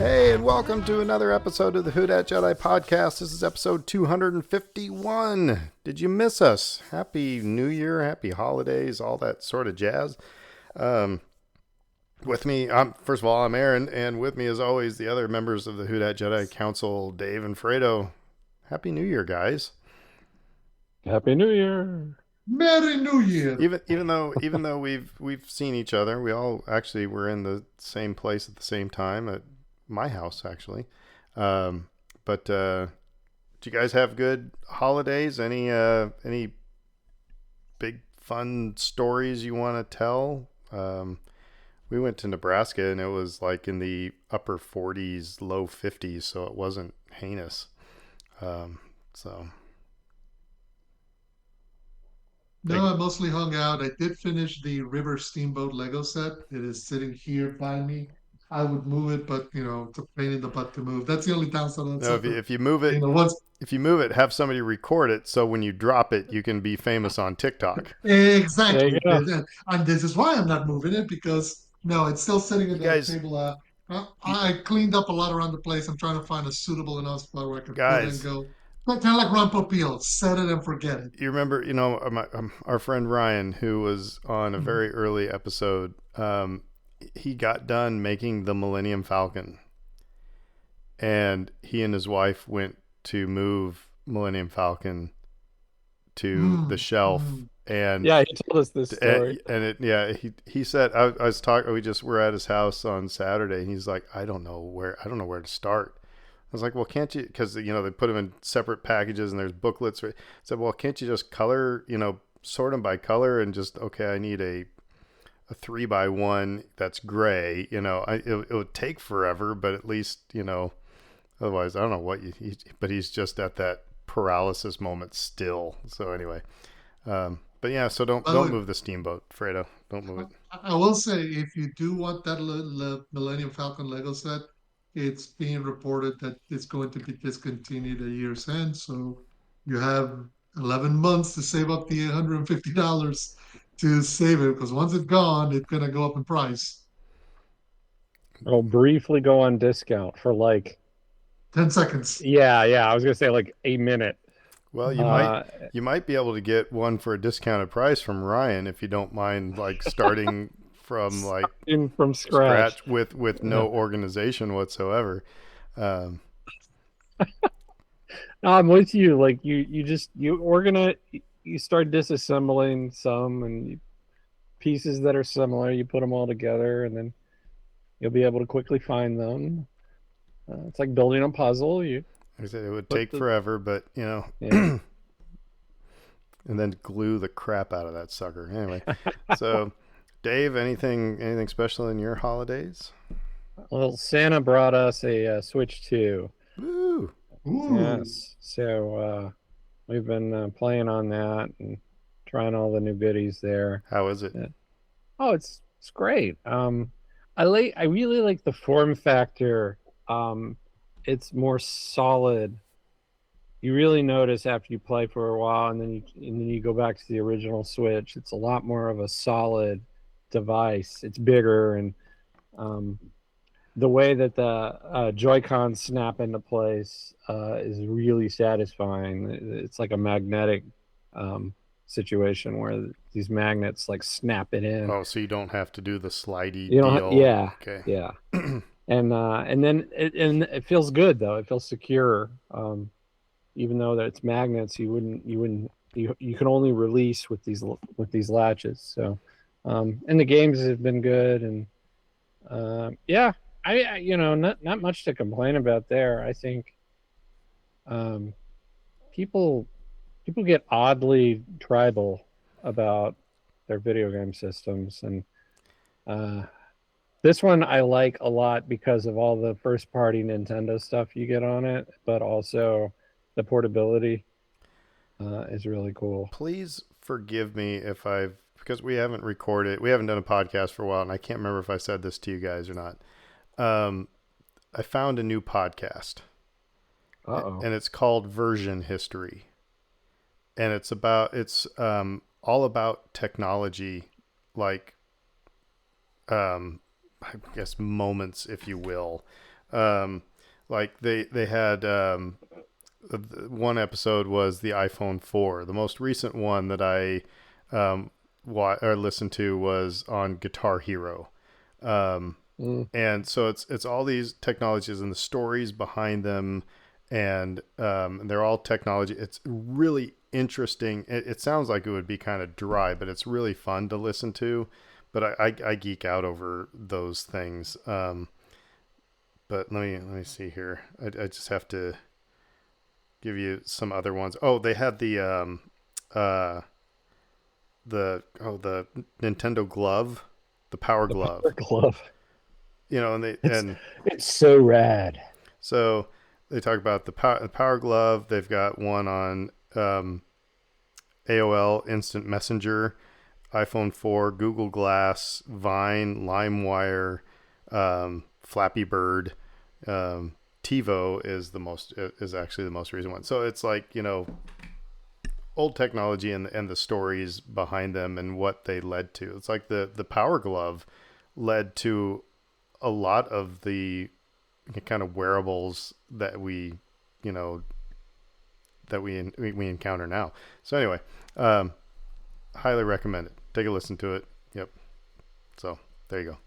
Hey, and welcome to another episode of the Who Dat Jedi podcast. This is episode 251. Did you miss us? Happy New Year, happy holidays, all that sort of jazz. With me, first of all, I'm Aaron, and with me, as always, the other members of the Who Dat Jedi Council, Dave and Fredo. Happy New Year, guys. Happy New Year. Merry New Year. Even though we've seen each other, we all actually were in the same place at the same time at my house, actually. But did you guys have good holidays? Any big fun stories you want to tell? We went to Nebraska and it was like in the upper 40s, low 50s, so it wasn't heinous. So. No, I mostly hung out. I did finish the River Steamboat Lego set. It is sitting here by me. I would move it, but it's a pain in the butt to move. That's the only downside of that No, sucker. if you move it, Once if you move it, have somebody record it so when you drop it, you can be famous on TikTok. There exactly, you go. and this is why I'm not moving it because no, it's still sitting You at that guys, table. I cleaned up a lot around the place. I'm trying to find a suitable enough spot where I can put it and guys, go. Kind of like Ron Popeil, set it and forget it. you remember, our friend Ryan, who was on a very early episode, he got done making the Millennium Falcon. And he and his wife went to move Millennium Falcon to the shelf. And Yeah, he told us this story. he said, I was talking, we're at his house on Saturday, and he's like, I don't know where to start. I was like, well, can't you, because, they put them in separate packages and there's booklets. I said, well, can't you just color, sort them by color and just, okay, I need a 3x1 that's gray, it would take forever, but at least, otherwise, I don't know what but he's just at that paralysis moment still. So anyway, but yeah, so don't move the steamboat, Fredo. Don't move it. I will say, if you do want that Millennium Falcon Lego set, it's being reported that it's going to be discontinued at year's end. So you have 11 months to save up the $150 to save it, because once it's gone, it's going to go up in price. It'll briefly go on discount for 10 seconds. yeah, I was gonna say like a minute. Well, you might be able to get one for a discounted price from Ryan if you don't mind, starting from from scratch with no organization whatsoever. I'm with you. Like you organize, you start disassembling some and pieces that are similar. You put them all together, and then you'll be able to quickly find them. It's like building a puzzle. Like I said, it would take forever, but Yeah. and then glue the crap out of that sucker. Anyway, so Dave, anything special in your holidays? Well, Santa brought us a Switch 2. Woo! Ooh. Yes. So we've been playing on that and trying all the new goodies there. How is it? Oh, it's great. I really like the form factor. It's more solid. You really notice after you play for a while, and then you go back to the original Switch. It's a lot more of a solid device. It's bigger, and the way that the Joy-Cons snap into place is really satisfying. It's like a magnetic situation where these magnets snap it in. Oh, so you don't have to do the slidey deal. Yeah. Okay. Yeah. And then it feels good though. It feels secure. Even though that it's magnets, you can only release with these latches. So, and the games have been good, and yeah, I not much to complain about there. I think people get oddly tribal about their video game systems, and this one I like a lot because of all the first party Nintendo stuff you get on it, but also the portability is really cool. Please forgive me because we haven't done a podcast for a while, and I can't remember if I said this to you guys or not. I found a new podcast. Uh-oh. And it's called Version History. And it's all about technology, I guess moments, if you will. Um, like they had one episode was the iPhone 4. The most recent one that I or listened to was on Guitar Hero. Um, Mm. and so it's all these technologies and the stories behind them, and they're all technology. It's really interesting. It sounds like it would be kind of dry, but it's really fun to listen to. But I geek out over those things. But let me see here. I just have to give you some other ones. Oh, they had uh the Nintendo glove, the Power The Glove. Power Glove. And they It's and it's so rad. so they talk about the Power Glove. They've got one on AOL Instant Messenger, iPhone 4, Google Glass, Vine, LimeWire, Flappy Bird. TiVo is actually the most recent one. So it's like old technology and the stories behind them and what they led to. It's like the Power Glove led to a lot of the kind of wearables that you know we encounter now. So anyway, um, highly recommend it. Take a listen to it. Yep. So there you go.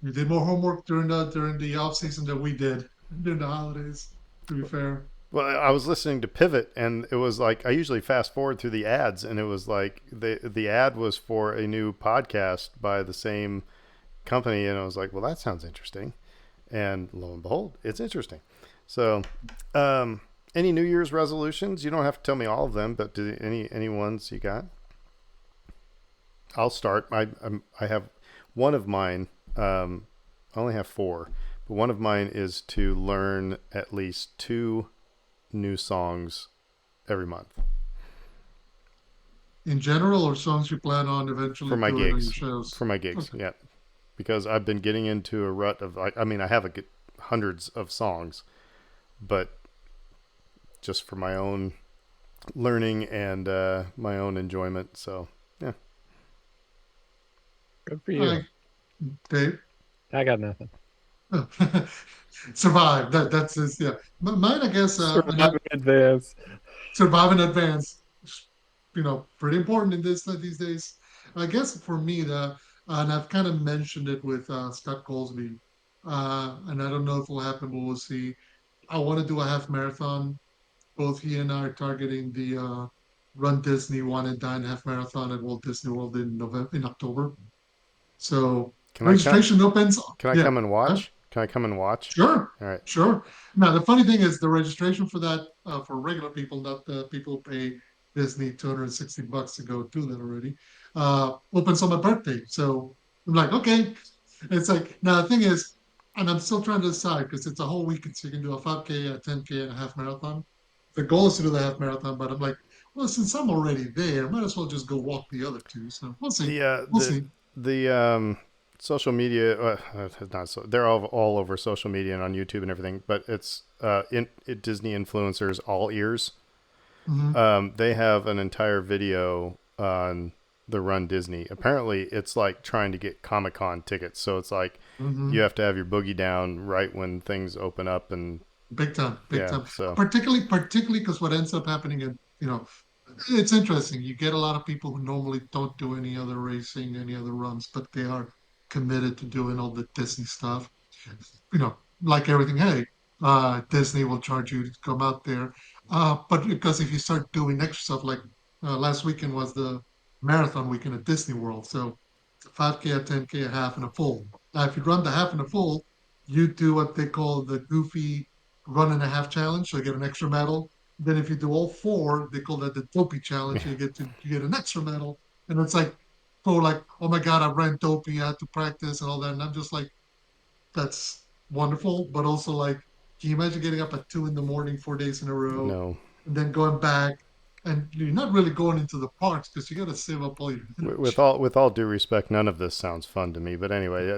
You did more homework during the off season than we did during the holidays. To be fair. Well, I was listening to Pivot, and it was like I usually fast forward through the ads, and it was like the ad was for a new podcast by the same company, and I was like, well, that sounds interesting, and lo and behold, it's interesting. So, any New Year's resolutions? You don't have to tell me all of them, but any ones you got? I'll start. I have one of mine. I only have four, but one of mine is to learn at least two new songs every month In general, or songs you plan on for eventually my doing on your gigs. shows? For my gigs, Okay. yeah, because I've been getting into a rut of like, I mean, I have hundreds of songs, but just for my own learning and my own enjoyment. So yeah, Good for All you. right, Dave. I got nothing. Survive. That's his. Yeah. Mine, I guess. And Survive in advance. survive in advance. Pretty important in these days. I guess for me, and I've kind of mentioned it with Scott Colesby, and I don't know if it'll happen, but we'll see. I want to do a half marathon. Both he and I are targeting the Run Disney One and Dine half marathon at Walt Disney World in October. So can I come? registration opens. Can I Yeah. come and Huh? watch? Can I come and watch? Sure, All right. sure. Now, the funny thing is the registration for that for regular people, not the people who pay Disney $260 to go do that already, opens on my birthday. So I'm like, okay. It's like now the thing is, and I'm still trying to decide because it's a whole weekend, so you can do a 5K, a 10K, and a half marathon. The goal is to do the half marathon, but I'm like, well, since I'm already there, might as well just go walk the other two. So we'll see. The We'll see. the social media, not so, they're all over social media and on YouTube and everything, but it's Disney influencers all ears. Hmm. They have an entire video on the Run Disney. Apparently, it's like trying to get Comic-Con tickets. So it's like you Hmm. have to have your boogie down right when things open up, and Big time, big yeah. time. So Particularly because what ends up happening, and it's interesting. You get a lot of people who normally don't do any other racing, any other runs, but they are committed to doing all the Disney stuff. Like everything, hey, Disney will charge you to come out there. But because if you start doing extra stuff, like last weekend was the marathon weekend at Disney World, so it's a 5K, a 10K, a half, and a full. Now, if you run the half and the full, you do what they call the goofy run and a half challenge, so you get an extra medal. Then if you do all four, they call that the dopey challenge. You get an extra medal, and it's like, oh my god, I ran dopey, I had to practice and all that, and I'm just like, that's wonderful, but also like, can you imagine getting up at 2 in the morning, 4 days in a row, no, and then going back, and you're not really going into the parks because you got to save up all your with energy. all due respect, none of this sounds fun to me. But anyway,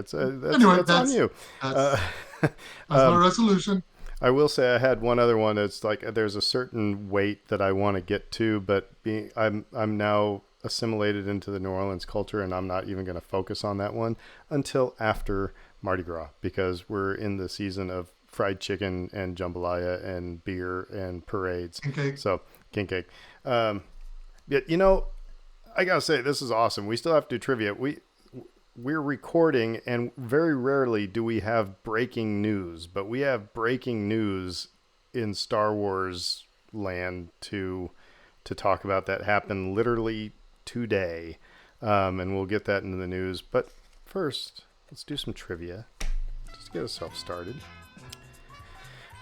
Anyway, that's on you. Uh, that's that's my um, resolution. I will say I had one other one. It's like there's a certain weight that I want to get to, but I'm now assimilated into the New Orleans culture, and I'm not even going to focus on that one until after Mardi Gras, because we're in the season of fried chicken and jambalaya and beer and parades. Okay. So, king cake. Yeah, you know, I gotta say, this is awesome. We still have to do trivia. We're recording, and very rarely do we have breaking news, but we have breaking news in Star Wars land to talk about that happened literally today, and we'll get that into the news. But first, let's do some trivia. Just get ourselves started.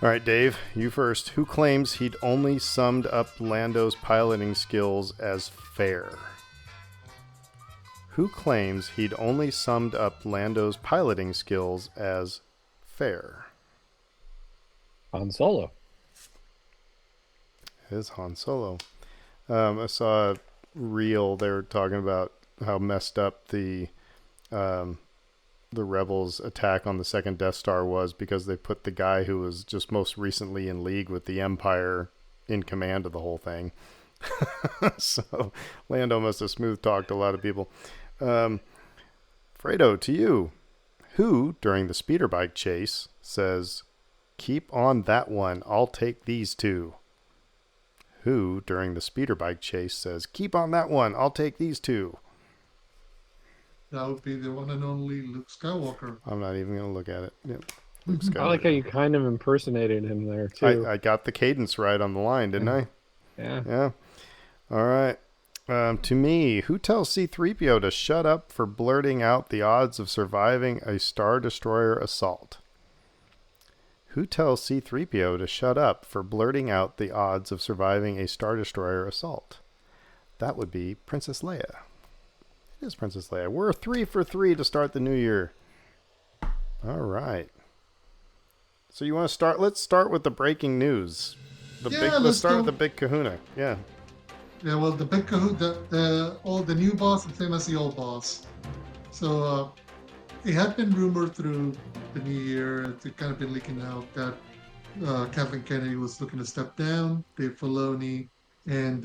All right, Dave, you first. Who claims he'd only summed up Lando's piloting skills as fair? Who claims he'd only summed up Lando's piloting skills as fair? Han Solo. It is Han Solo. I saw a reel. They were talking about how messed up the Rebels' attack on the second Death Star was, because they put the guy who was just most recently in league with the Empire in command of the whole thing. So Lando must have smooth talked a lot of people. Fredo, to you. Who, during the speeder bike chase, says, "Keep on that one, I'll take these two"? Who, during the speeder bike chase, says, "Keep on that one, I'll take these two"? That would be the one and only Luke Skywalker. I'm not even going to look at it. Yep. Luke I like how you kind of impersonated him there, too. I got the cadence right on the line, didn't I? Yeah. Yeah. All right. To me, who tells C-3PO to shut up for blurting out the odds of surviving a Star Destroyer assault? Who tells C-3PO to shut up for blurting out the odds of surviving a Star Destroyer assault? That would be Princess Leia. It is Princess Leia. We're 3 for 3 to start the new year. All right. So you want to start? Let's start with the breaking news. Let's start with the big kahuna. Yeah. Yeah, well, the big kahuna, the new boss, the same as the old boss. So it had been rumored through the new year, it kind of been leaking out that Kathleen Kennedy was looking to step down. Dave Filoni and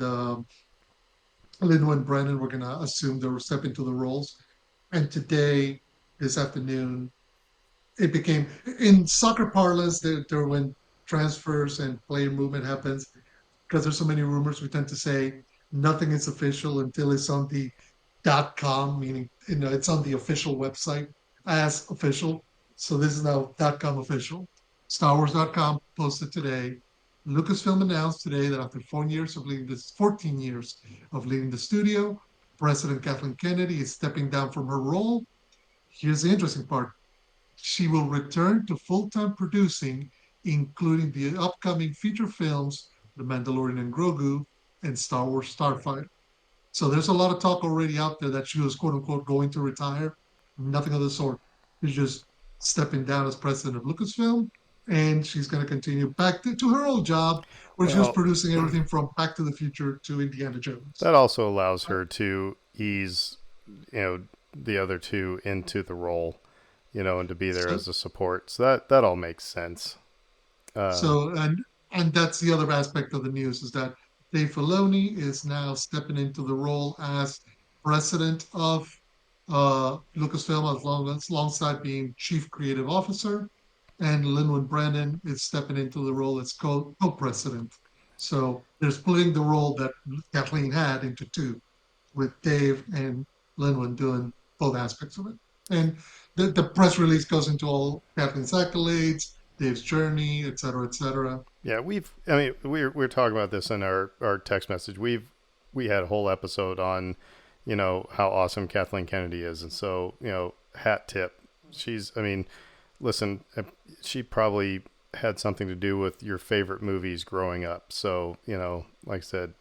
Lin-Manuel Brennan were going to assume they were step into the roles. And today, this afternoon, it became, in soccer parlance, there when transfers and player movement happens, because there's so many rumors, we tend to say nothing is official until it's on the .com, meaning it's on the official website as official. So this is now .com official. StarWars.com posted today. Lucasfilm announced today that after 14 years of leading the studio, President Kathleen Kennedy is stepping down from her role. Here's the interesting part. She will return to full-time producing, including the upcoming feature films, The Mandalorian and Grogu, and Star Wars Starfighter. So there's a lot of talk already out there that she was, quote unquote, going to retire. Nothing of the sort. She's just stepping down as president of Lucasfilm, and she's going to continue back to her old job, where she was producing everything from Back to the Future to Indiana Jones. That also allows her to ease, the other two into the role, and to be there as a support. So that all makes sense. And that's the other aspect of the news, is that Dave Filoni is now stepping into the role as president of Lucasfilm, alongside being chief creative officer, and Lin-Manuel Brennan is stepping into the role as co-president. So they're splitting the role that Kathleen had into two, with Dave and Lin-Manuel doing both aspects of it. And the press release goes into all Kathleen's accolades, Dave's journey, et cetera, et cetera. Yeah, we're talking about this in our text message. We had a whole episode on, how awesome Kathleen Kennedy is. And so, hat tip. Listen, she probably had something to do with your favorite movies growing up. So, like I said,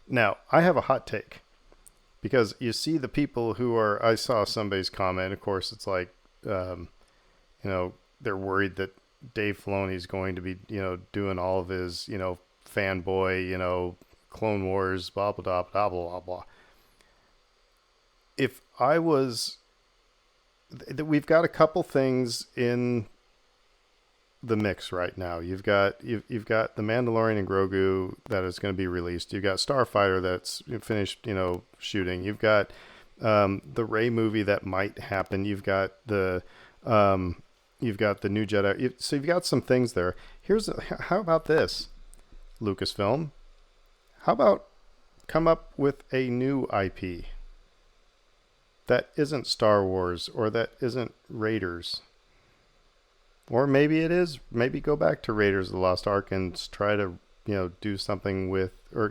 now I have a hot take, because you see the people I saw somebody's comment, of course, it's like, they're worried that Dave Filoni is going to be, doing all of his, fanboy, Clone Wars, blah, blah, blah, blah, blah, blah. If I was, we've got a couple things in the mix right now. You've got the Mandalorian and Grogu that is going to be released. You've got Starfighter that's finished, shooting. You've got the Ray movie that might happen. Um, you've got the new Jedi. So you've got some things there. How about this, Lucasfilm? How about come up with a new IP that isn't Star Wars or that isn't Raiders? Or maybe it is. Maybe go back to Raiders of the Lost Ark and try to, do something with, or,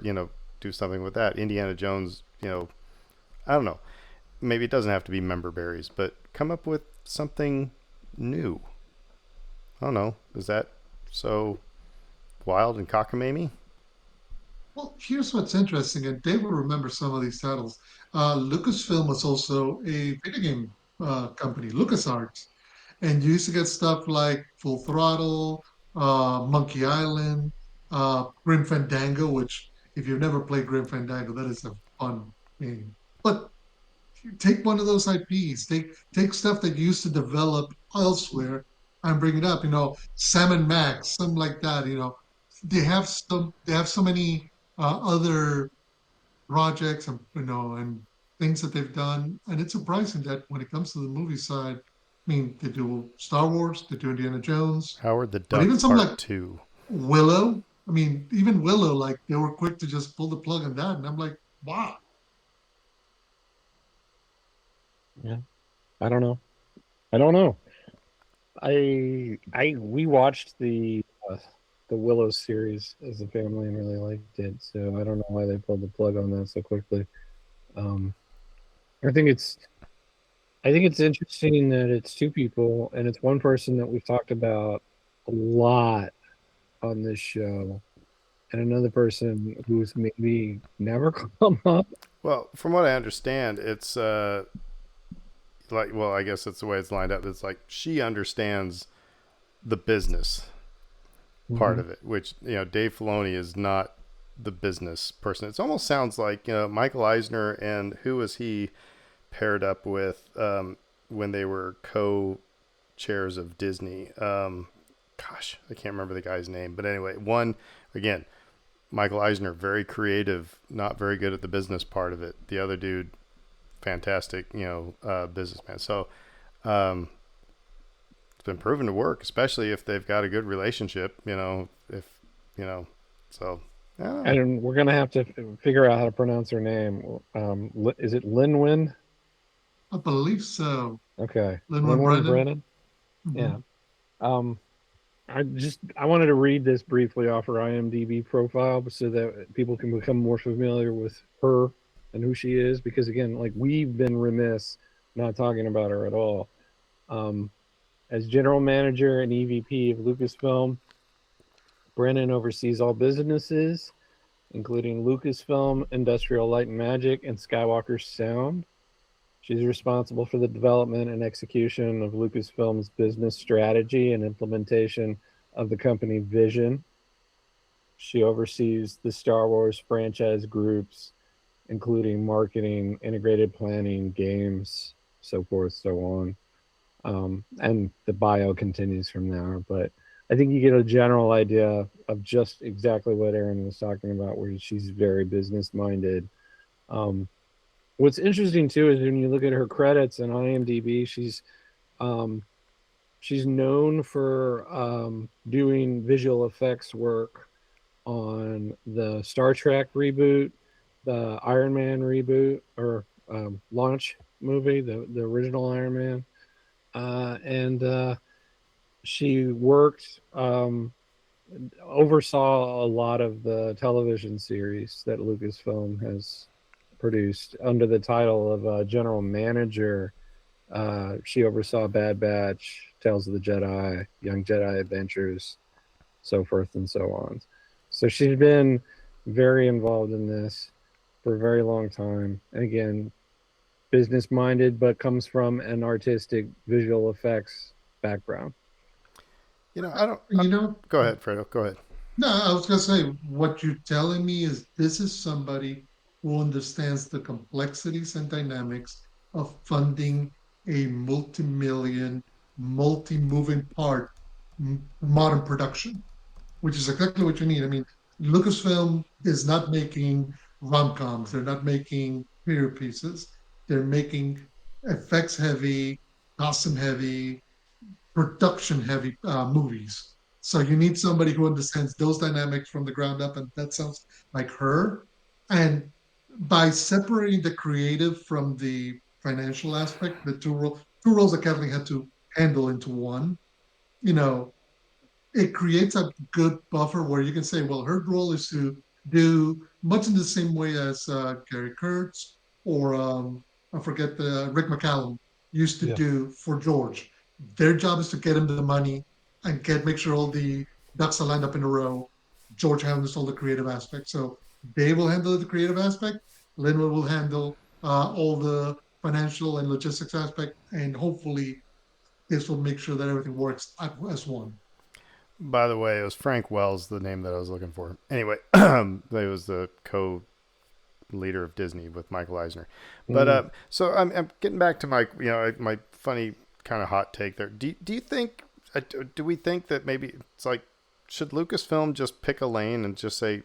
do something with that. Indiana Jones, I don't know. Maybe it doesn't have to be member berries, but come up with something new. I don't know. Is that so wild and cockamamie? Well, here's what's interesting, and Dave will remember some of these titles. Lucasfilm was also a video game company, LucasArts, and you used to get stuff like Full Throttle, Monkey Island, Grim Fandango, which, if you've never played Grim Fandango, that is a fun game. But take one of those IPs, take stuff that you used to develop elsewhere and bring it up. Sam and Max, something like that. They have so many other projects and things that they've done, and it's surprising that when it comes to the movie side, I mean, they do Star Wars, they do Indiana Jones, Howard the but even Duck something Part like 2. Willow. I mean, even Willow, like they were quick to just pull the plug on that, and I'm like, wow. Yeah, I don't know. I don't know. We watched the Willow series as a family and really liked it. So I don't know why they pulled the plug on that so quickly. Um, I think it's I think it's interesting that it's two people and it's one person that we've talked about a lot on this show and another person who's maybe never come up. Well, from what I understand, it's like, well, I guess that's the way it's lined up. It's like she understands the business part Mhm. of it, which, Dave Filoni is not the business person. It almost sounds like, Michael Eisner and who was he paired up with when they were co-chairs of Disney. Gosh, I can't remember the guy's name, but anyway, one again, Michael Eisner, very creative, not very good at the business part of it. The other dude, fantastic, businessman. So um, it's been proven to work, especially if they've got a good relationship. If you know, so I don't know. And we're gonna have to figure out how to pronounce her name. Is it Linwin? I believe so. Okay, Lin-Manuel Linwin Brennan. Brennan. Hmm. Yeah. Um, I wanted to read this briefly off her IMDb profile so that people can become more familiar with her and who she is. Because again, like we've been remiss not talking about her at all. Um, as general manager and EVP of Lucasfilm, Brennan oversees all businesses, including Lucasfilm, Industrial Light and Magic, and Skywalker Sound. She's responsible for the development and execution of Lucasfilm's business strategy and implementation of the company vision. She oversees the Star Wars franchise groups, including marketing, integrated planning, games, so forth, so on. And the bio continues from there. But I think you get a general idea of just exactly what Aaron was talking about, where she's very business minded. Um, what's interesting too is when you look at her credits on IMDb, um, she's known for doing visual effects work on the Star Trek reboot, the Iron Man reboot or launch movie, the original Iron Man, and she worked oversaw a lot of the television series that Lucasfilm has produced under the title of general manager. She oversaw Bad Batch, Tales of the Jedi, Young Jedi Adventures, so forth and so on. So she's been very involved in this for a very long time. And again, business minded, but comes from an artistic visual effects background. I don't. You know, Go ahead, Fredo. Go ahead. no, I was gonna say what you're telling me is this is somebody who understands the complexities and dynamics of funding a multi-million, multi-moving part. modern production, which is exactly what you need. I mean, Lucasfilm is not making rom-coms. They're not making period pieces. They're making effects heavy, costume heavy, production heavy movies. So you need somebody who understands those dynamics from the ground up, and that sounds like her. And by separating the creative from the financial aspect, the two roles that Kathleen had to handle into one, you know, it creates a good buffer where you can say, well, her role is to do much in the same way as Gary Kurtz or I forget the Rick McCallum used to Yeah. do for George. Their job is to get him the money and get make sure all the ducks are lined up in a row. George handles all the creative aspect. So they will handle the creative aspect. Linwood will handle all the financial and logistics aspect, and hopefully this will make sure that everything works as one. By the way, it was Frank Wells, the name that I was looking for. Anyway, he was the co-leader of Disney with Michael Eisner. But Mm. so I'm getting back to my my funny kind of hot take there. Do you think do we think that maybe it's like should Lucasfilm just pick a lane and just say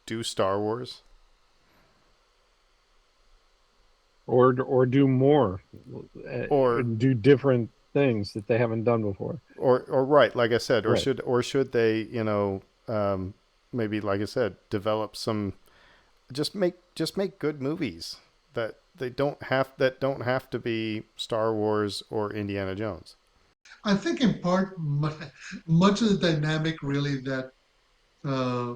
do Star Wars? Or do more, Or do different things that they haven't done before. or right, like I said, Right. or should they, maybe like I said, develop some just make good movies that don't have to be Star Wars or Indiana Jones. I think in part, much of the dynamic really uh,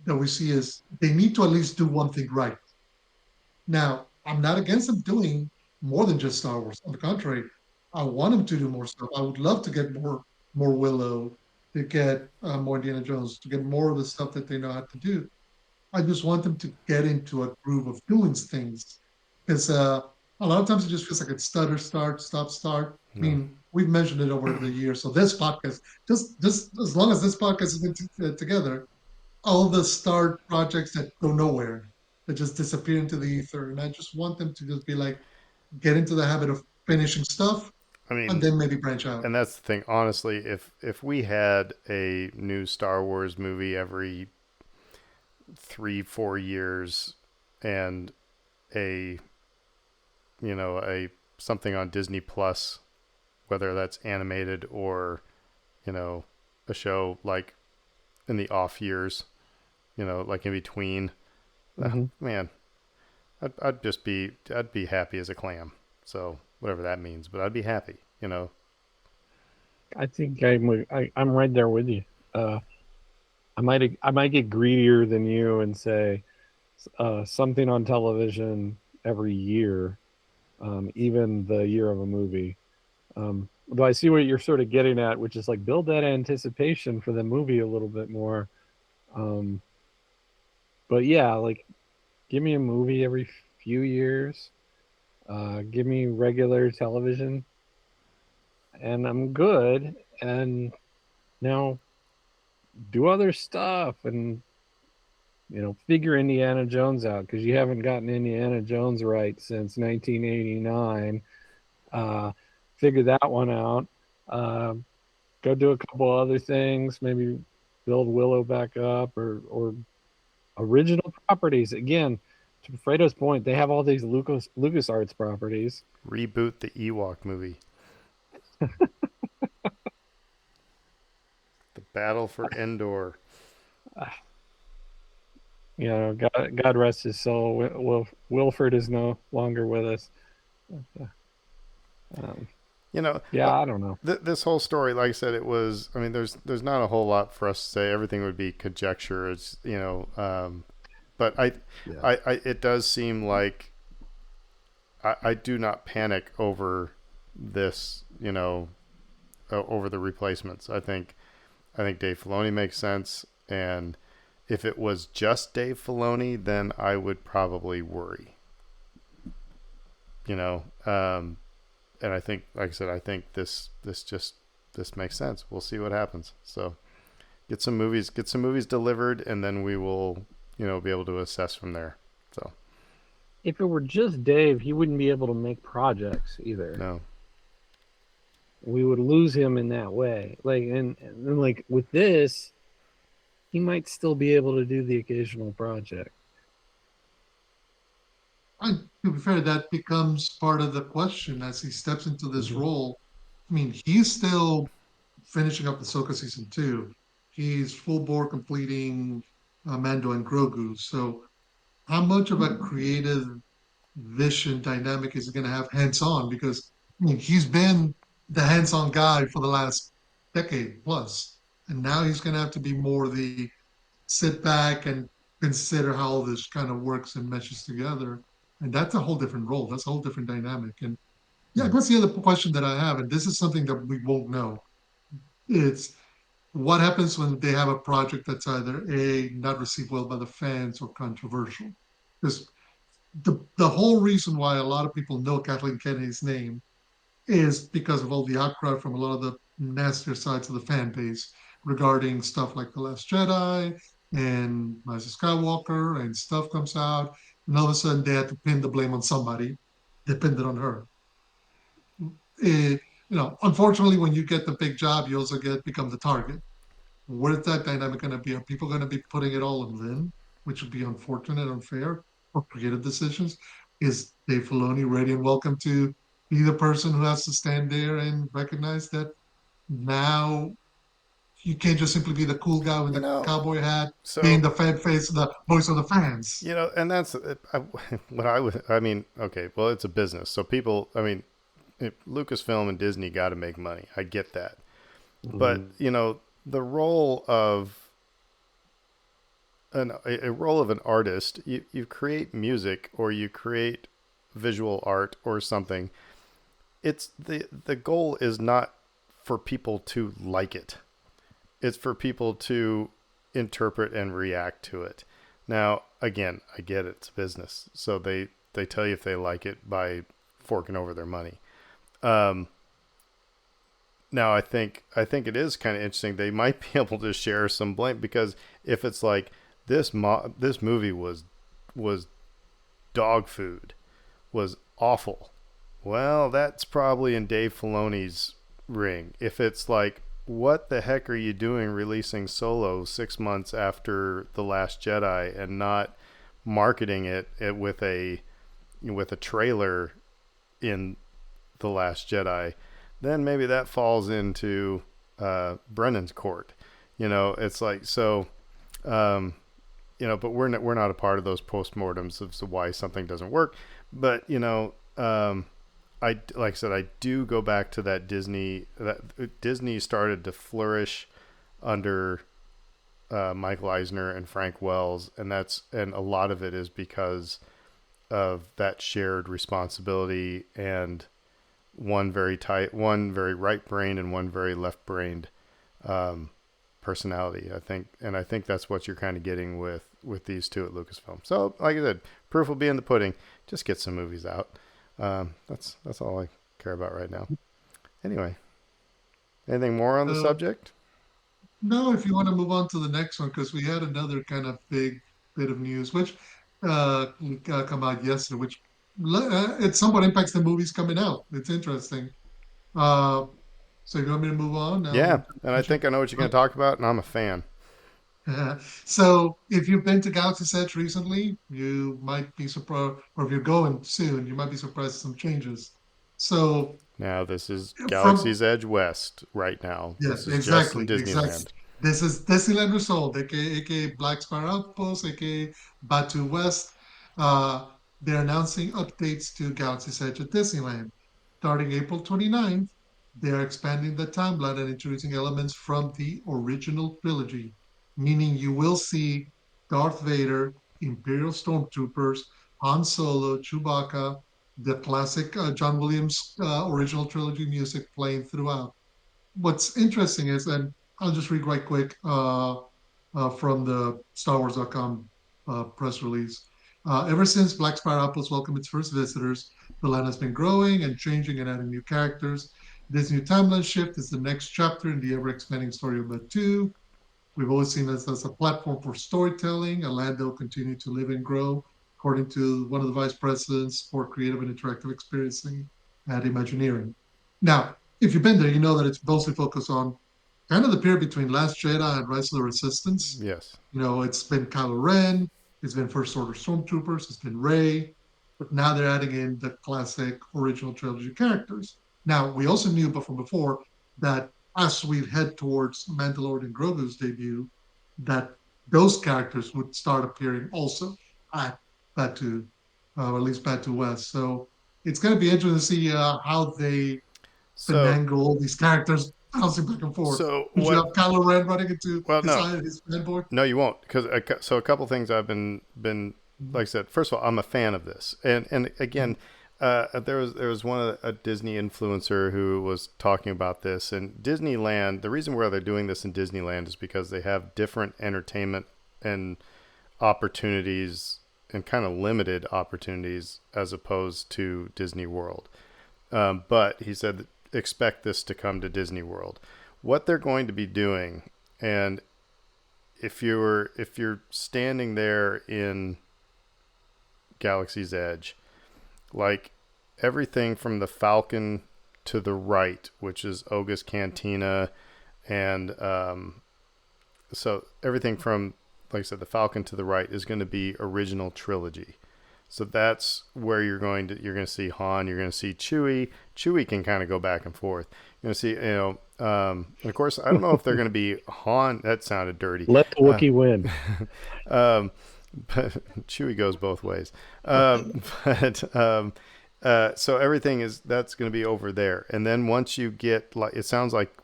that we see is they need to at least do one thing right. Now, I'm not against them doing more than just Star Wars. On the contrary, I want them to do more stuff. I would love to get more Willow, to get more Indiana Jones, to get more of the stuff that they know how to do. I just want them to get into a groove of doing things. Because a lot of times it just feels like it's stutter, start, stop, start. I No, mean, we've mentioned it over the years. So this podcast, just as long as this podcast has been together, all the start projects that go nowhere, that just disappear into the ether. And I just want them to just be like, get into the habit of finishing stuff I and mean, then maybe branch out. and that's the thing. Honestly, if we had a new Star Wars movie every 3 4 years, and a a something on Disney Plus, whether that's animated or you know a show like in the off years, like in between. Hmm. Man, I'd be happy as a clam. So whatever that means, but I'd be happy. I think I'm right there with you. Uh, I might get greedier than you and say something on television every year, even the year of a movie. Though I see what you're sort of getting at, which is like build that anticipation for the movie a little bit more. Um, but yeah, like give me a movie every few years. Give me regular television, and I'm good. And now do other stuff and figure Indiana Jones out because you haven't gotten Indiana Jones right since 1989. Uh, Figure that one out. Uh, Go do a couple other things. Maybe build Willow back up or original properties again. To Fredo's point, they have all these Lucas Arts properties. Reboot the Ewok movie, The Battle for Endor. Uh, God rest his soul. Wilford is no longer with us. Um, You know, yeah, I don't know. this whole story, like I said, it was. I mean, there's not a whole lot for us to say. Everything would be conjecture. But Yeah. it does seem like I do not panic over this. Over the replacements. I think Dave Filoni makes sense, and if it was just Dave Filoni, then I would probably worry. You know, and I think, like I said, I think this makes sense. We'll see what happens. So get some movies delivered, and then we will, be able to assess from there. So If it were just Dave, he wouldn't be able to make projects either. no, we would lose him in that way. Like, and then, like with this, he might still be able to do the occasional project. And to be fair, that becomes part of the question as he steps into this Mhm. role. I mean, he's still finishing up Ahsoka season two. He's full bore completing Mando and Grogu. So, how much of a creative vision dynamic is he going to have hands on? Because I mean, he's been the hands on guy for the last decade plus, and now he's going to have to be more the sit back and consider how all this kind of works and meshes together. And that's a whole different role. That's a whole different dynamic. And yeah, Mhm. that's the other question that I have. And this is something that we won't know. It's what happens when they have a project that's either A, not received well by the fans or controversial. Because the whole reason why a lot of people know Kathleen Kennedy's name is because of all the outcry from a lot of the nastier sides of the fan base regarding stuff like The Last Jedi and Rise of Skywalker, and stuff comes out, and all of a sudden they had to pin the blame on somebody. They pinned it on her. Unfortunately, when you get the big job, you also become the target. Where's that dynamic going to be? Are people going to be putting it all on Lynn, which would be unfortunate, unfair, or creative decisions? Is Dave Filoni ready and welcome to be the person who has to stand there and recognize that now you can't just simply be the cool guy with You the know, cowboy hat, being so the fan face, the voice of the fans? and that's what I would. I mean, okay, well, it's a business, so people. I mean, Lucasfilm and Disney got to make money. I get that, but Mhm. the role of a role of an artist, you create music or you create visual art or something. It's the goal is not for people to like it. It's for people to interpret and react to it. Now, again, I get it, it's business, so they tell you if they like it by forking over their money. Um, Now, I think it is kind of interesting. They might be able to share some blame because if it's like this movie was dog food, was awful. Well, that's probably in Dave Filoni's ring. If it's like, what the heck are you doing releasing Solo 6 months after The Last Jedi and not marketing it with a trailer in The Last Jedi, then maybe that falls into Brennan's court. It's like so. Um, but we're not a part of those postmortems of why something doesn't work. But I like I said, I do go back to that Disney started to flourish under Michael Eisner and Frank Wells, and a lot of it is because of that shared responsibility and one very right brained and one very left brained um, personality. I think that's what you're kind of getting with these two at Lucasfilm. So, like I said, proof will be in the pudding. Just get some movies out. That's all I care about right now. Anyway, anything more on the Uh, subject? no, if you want to move on to the next one, because we had another kind of big bit of news, which come out yesterday, which it somewhat impacts the movies coming out. It's interesting. Uh, so if you want me to move on, Yeah, I'll and I mention. think I know what you're going to talk about, and I'm a fan. So if you've been to Galaxy's Edge recently, you might be surprised, or if you're going soon, you might be surprised at some changes. So Now this is from Galaxy's Edge West right now. This Yes, is just in exactly. Disneyland. This is Disneyland Resort, aka Black Spire Outpost, aka Batu West. They're announcing updates to Galaxy's Edge at Disneyland. Starting April 29th, they are expanding the timeline and introducing elements from the original trilogy, meaning you will see Darth Vader, Imperial Stormtroopers, Han Solo, Chewbacca, the classic John Williams original trilogy music playing throughout. What's interesting is, and I'll just read right quick from the StarWars.com press release. Ever since Black Spire Outpost welcomed its first visitors, the land has been growing and changing and adding new characters. This new timeline shift is the next chapter in the ever expanding story of the two. We've always seen this as a platform for storytelling, a land that will continue to live and grow, according to one of the vice presidents for creative and interactive experiencing at Imagineering. Now, if you've been there, you know that it's mostly focused on kind of the period between Last Jedi and Rise of the Resistance. Yes. It's been Kylo Ren, it's been First Order Stormtroopers, it's been Rey, but now they're adding in the classic original trilogy characters. Now, we also knew but from before that as we head towards Mandalorian Grogu's debut, that those characters would start appearing also at Batu, or at least Batu West. So it's going to be interesting to see how they So finagle all these characters bouncing back and forth. so Because you have what? Kylo Ren running into Well, no, his fanboy. no, you won't. Because so a couple things I've been like I said. First of all, I'm a fan of this, and again, there was one a Disney influencer who was talking about this, and Disneyland. The reason why they're doing this in Disneyland is because they have different entertainment and opportunities and kind of limited opportunities as opposed to Disney World. But he said expect this to come to Disney World. What they're going to be doing, and if you're standing there in Galaxy's Edge, like everything from the Falcon to the right, which is Oga's Cantina, and so everything from, like I said, the Falcon to the right is going to be original trilogy. So that's where you're going to see Han. You're going to see Chewie. Chewie can kind of go back and forth. You're going to see, and of course, I don't know if they're going to be Han. That sounded dirty. Let the Wookiee win. Um, but Chewie goes both ways. But so everything that's going to be over there. And then once you get, like, it sounds like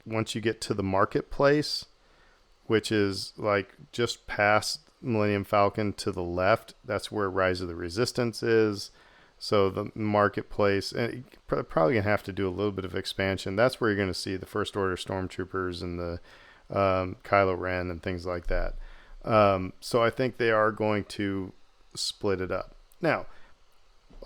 once you get to the marketplace, which is like just past Millennium Falcon to the left, that's where Rise of the Resistance is. So the marketplace, and probably gonna have to do a little bit of expansion. That's where you're gonna see the First Order Stormtroopers and the Kylo Ren and things like that. So I think they are going to split it up. Now,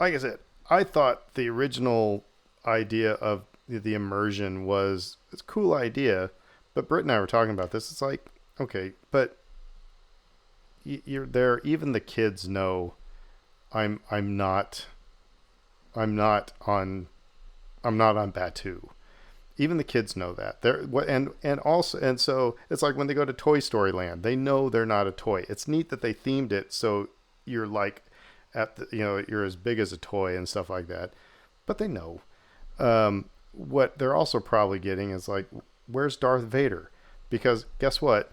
like I said, I thought the original idea of the immersion was it's a cool idea, but Britt and I were talking about this. It's like, okay, but you're there. Even the kids know I'm not on Batu. Even the kids know that. And so it's like when they go to Toy Story Land, they know they're not a toy. It's neat that they themed it so you're like you're as big as a toy and stuff like that. But they know. What they're also probably getting is like, where's Darth Vader? Because guess what?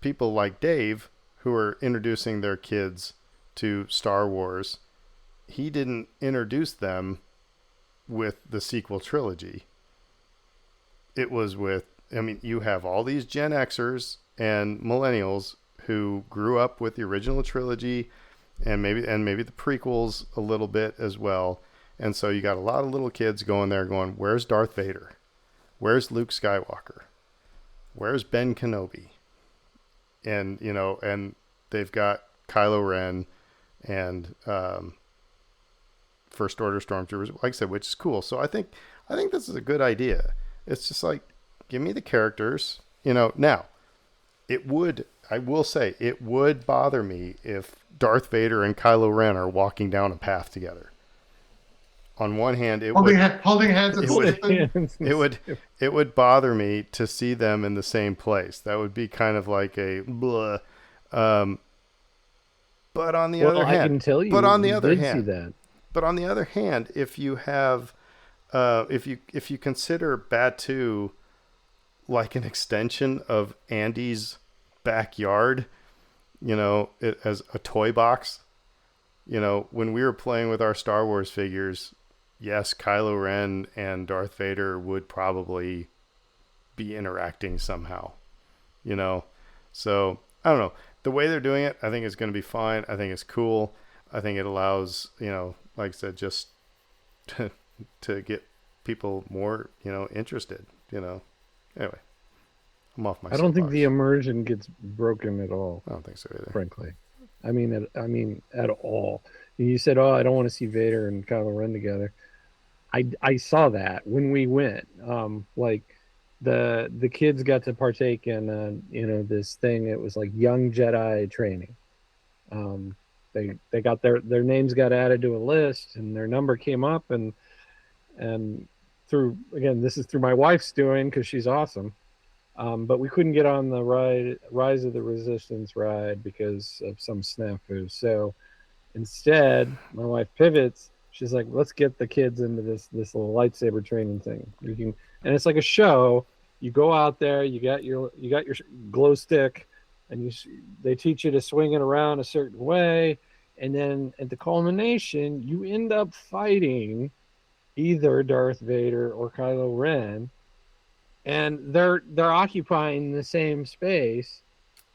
People like Dave, who are introducing their kids to Star Wars, he didn't introduce them with the sequel trilogy. It was with, I mean, you have all these Gen Xers and millennials who grew up with the original trilogy and maybe the prequels a little bit as well. And so you got a lot of little kids going there going, where's Darth Vader? Where's Luke Skywalker? Where's Ben Kenobi? And, and they've got Kylo Ren and First Order Stormtroopers, like I said, which is cool. So I think this is a good idea. It's just like, give me the characters, Now, I will say, it would bother me if Darth Vader and Kylo Ren are walking down a path together. On one hand, holding hands and it would bother me to see them in the same place. That would be kind of like a blah. But on the other hand, I can tell you, but on the you other did hand, see that. But on the other hand, if you have, if you consider Batu like an extension of Andy's backyard, as a toy box, when we were playing with our Star Wars figures, yes, Kylo Ren and Darth Vader would probably be interacting somehow, So I don't know. The way they're doing it, I think is going to be fine. I think it's cool. I think it allows, like I said, just to get people more, interested, Anyway, I'm off my I don't think soapbox. the immersion gets broken at all. I don't think so either. Frankly, I mean at all. You said, "Oh, I don't want to see Vader and Kylo Ren together." I saw that when we went. Like the kids got to partake in this thing. It was like young Jedi training. They got their names got added to a list and their number came up and through again, this is through my wife's doing because she's awesome. But we couldn't get on the Rise of the Resistance ride because of some snafu. So instead, my wife pivots. She's like, "Let's get the kids into this little lightsaber training thing. You can, and it's like a show. You go out there, you got your glow stick, and they teach you to swing it around a certain way, and then at the culmination, you end up fighting either Darth Vader or Kylo Ren, and they're occupying the same space,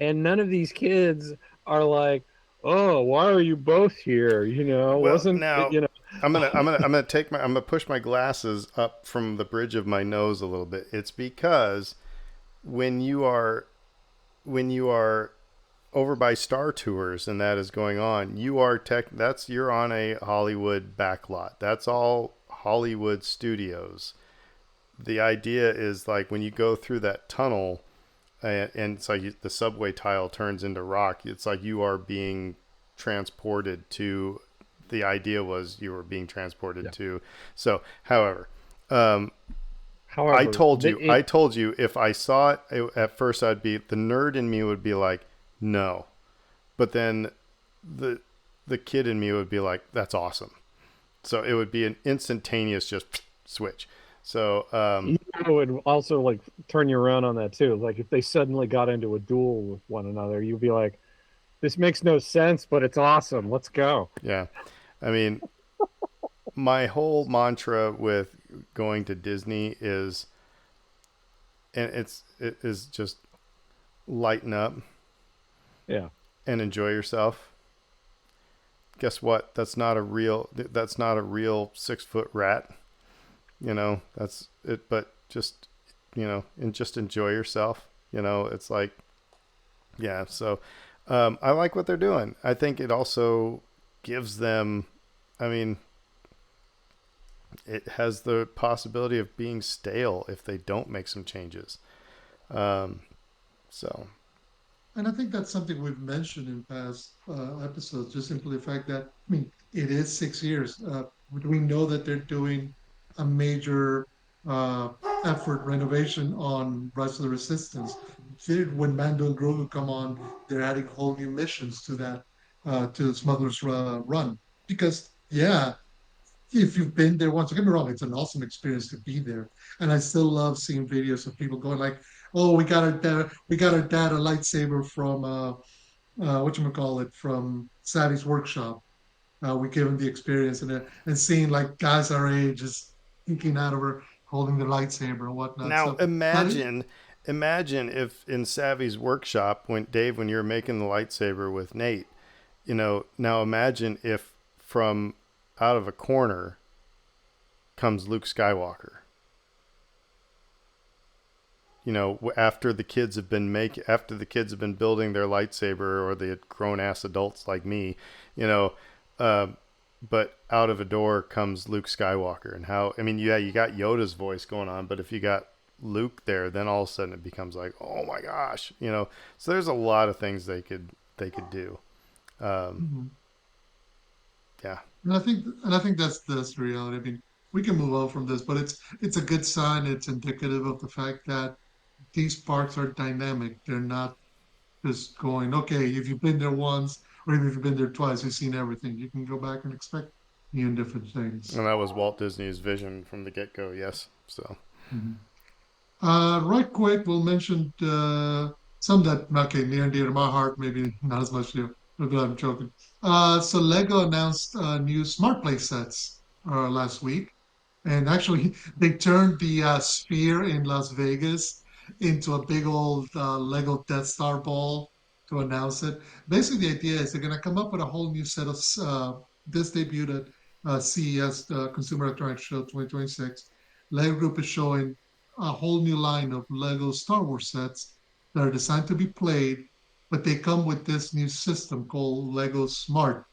and none of these kids are like, oh, why are you both here, Well, wasn't it, now I'm gonna push my glasses up from the bridge of my nose a little bit. It's because when you are when you are over by Star Tours and that is going on, you're on a Hollywood backlot. That's all Hollywood studios. The idea is like when you go through that tunnel and it's like the subway tile turns into rock, it's like you are being transported to, the idea was you were being transported yeah. to. So however, um, I However, told you, I told you if I saw it at first, the nerd in me would be like, no, but then the the kid in me would be like, that's awesome. So it would be an instantaneous just switch. So it would also like turn you around on that too. Like if they suddenly got into a duel with one another, you'd be like, this makes no sense, but it's awesome. Let's go. yeah, I mean, my whole mantra with going to Disney is, and it is just lighten up Yeah. and enjoy yourself. Guess what? That's not a real 6 foot rat. That's it. But just and just enjoy yourself. It's like, yeah. So I like what they're doing. I think it also gives them. I mean, it has the possibility of being stale if they don't make some changes. Um, so And I think that's something we've mentioned in past episodes, just simply the fact that, I mean, it is 6 years. We know that they're doing a major uh, effort renovation on Rise of the Resistance. When Mando and Grogu come on, they're adding whole new missions to that, to the Smuggler's Run. Because, yeah, if you've been there once, don't get me wrong, it's an awesome experience to be there. And I still love seeing videos of people going like, "Oh, we got our dad a lightsaber from whatchamacallit, from Savvy's workshop. We gave him the experience and seeing like guys our age just geeking out over holding the lightsaber and whatnot." now So that imagine if in Savvy's workshop, when you're making the lightsaber with Nate, now imagine if from out of a corner comes Luke Skywalker. After the kids have been building their lightsaber, or the grown ass adults like me, you know, uh, but out of a door comes Luke Skywalker, and how, I mean, yeah, you got Yoda's voice going on, but if you got Luke there, then all of a sudden it becomes like, oh my gosh, So there's a lot of things they could do. Um, Mhm. yeah, and I think that's the reality. I mean, we can move on from this, but it's a good sign. It's indicative of the fact that these parks are dynamic. They're not just going, okay, if you've been there once or even if you've been there twice, you've seen everything. You can go back and expect new and different things. and that was Walt Disney's vision from the get go. Yes, so Mhm. Right quick, we'll mention some that, okay, near and dear to my heart, maybe not as much to you, but I'm joking. So Lego announced new smart play sets last week. And actually, they turned the sphere in Las Vegas into a big old Lego Death Star ball to announce it. Basically, the idea is they're going to come up with a whole new set of this debuted at CES, Consumer Electronics Show 2026. Lego Group is showing a whole new line of Lego Star Wars sets that are designed to be played, but they come with this new system called Lego Smart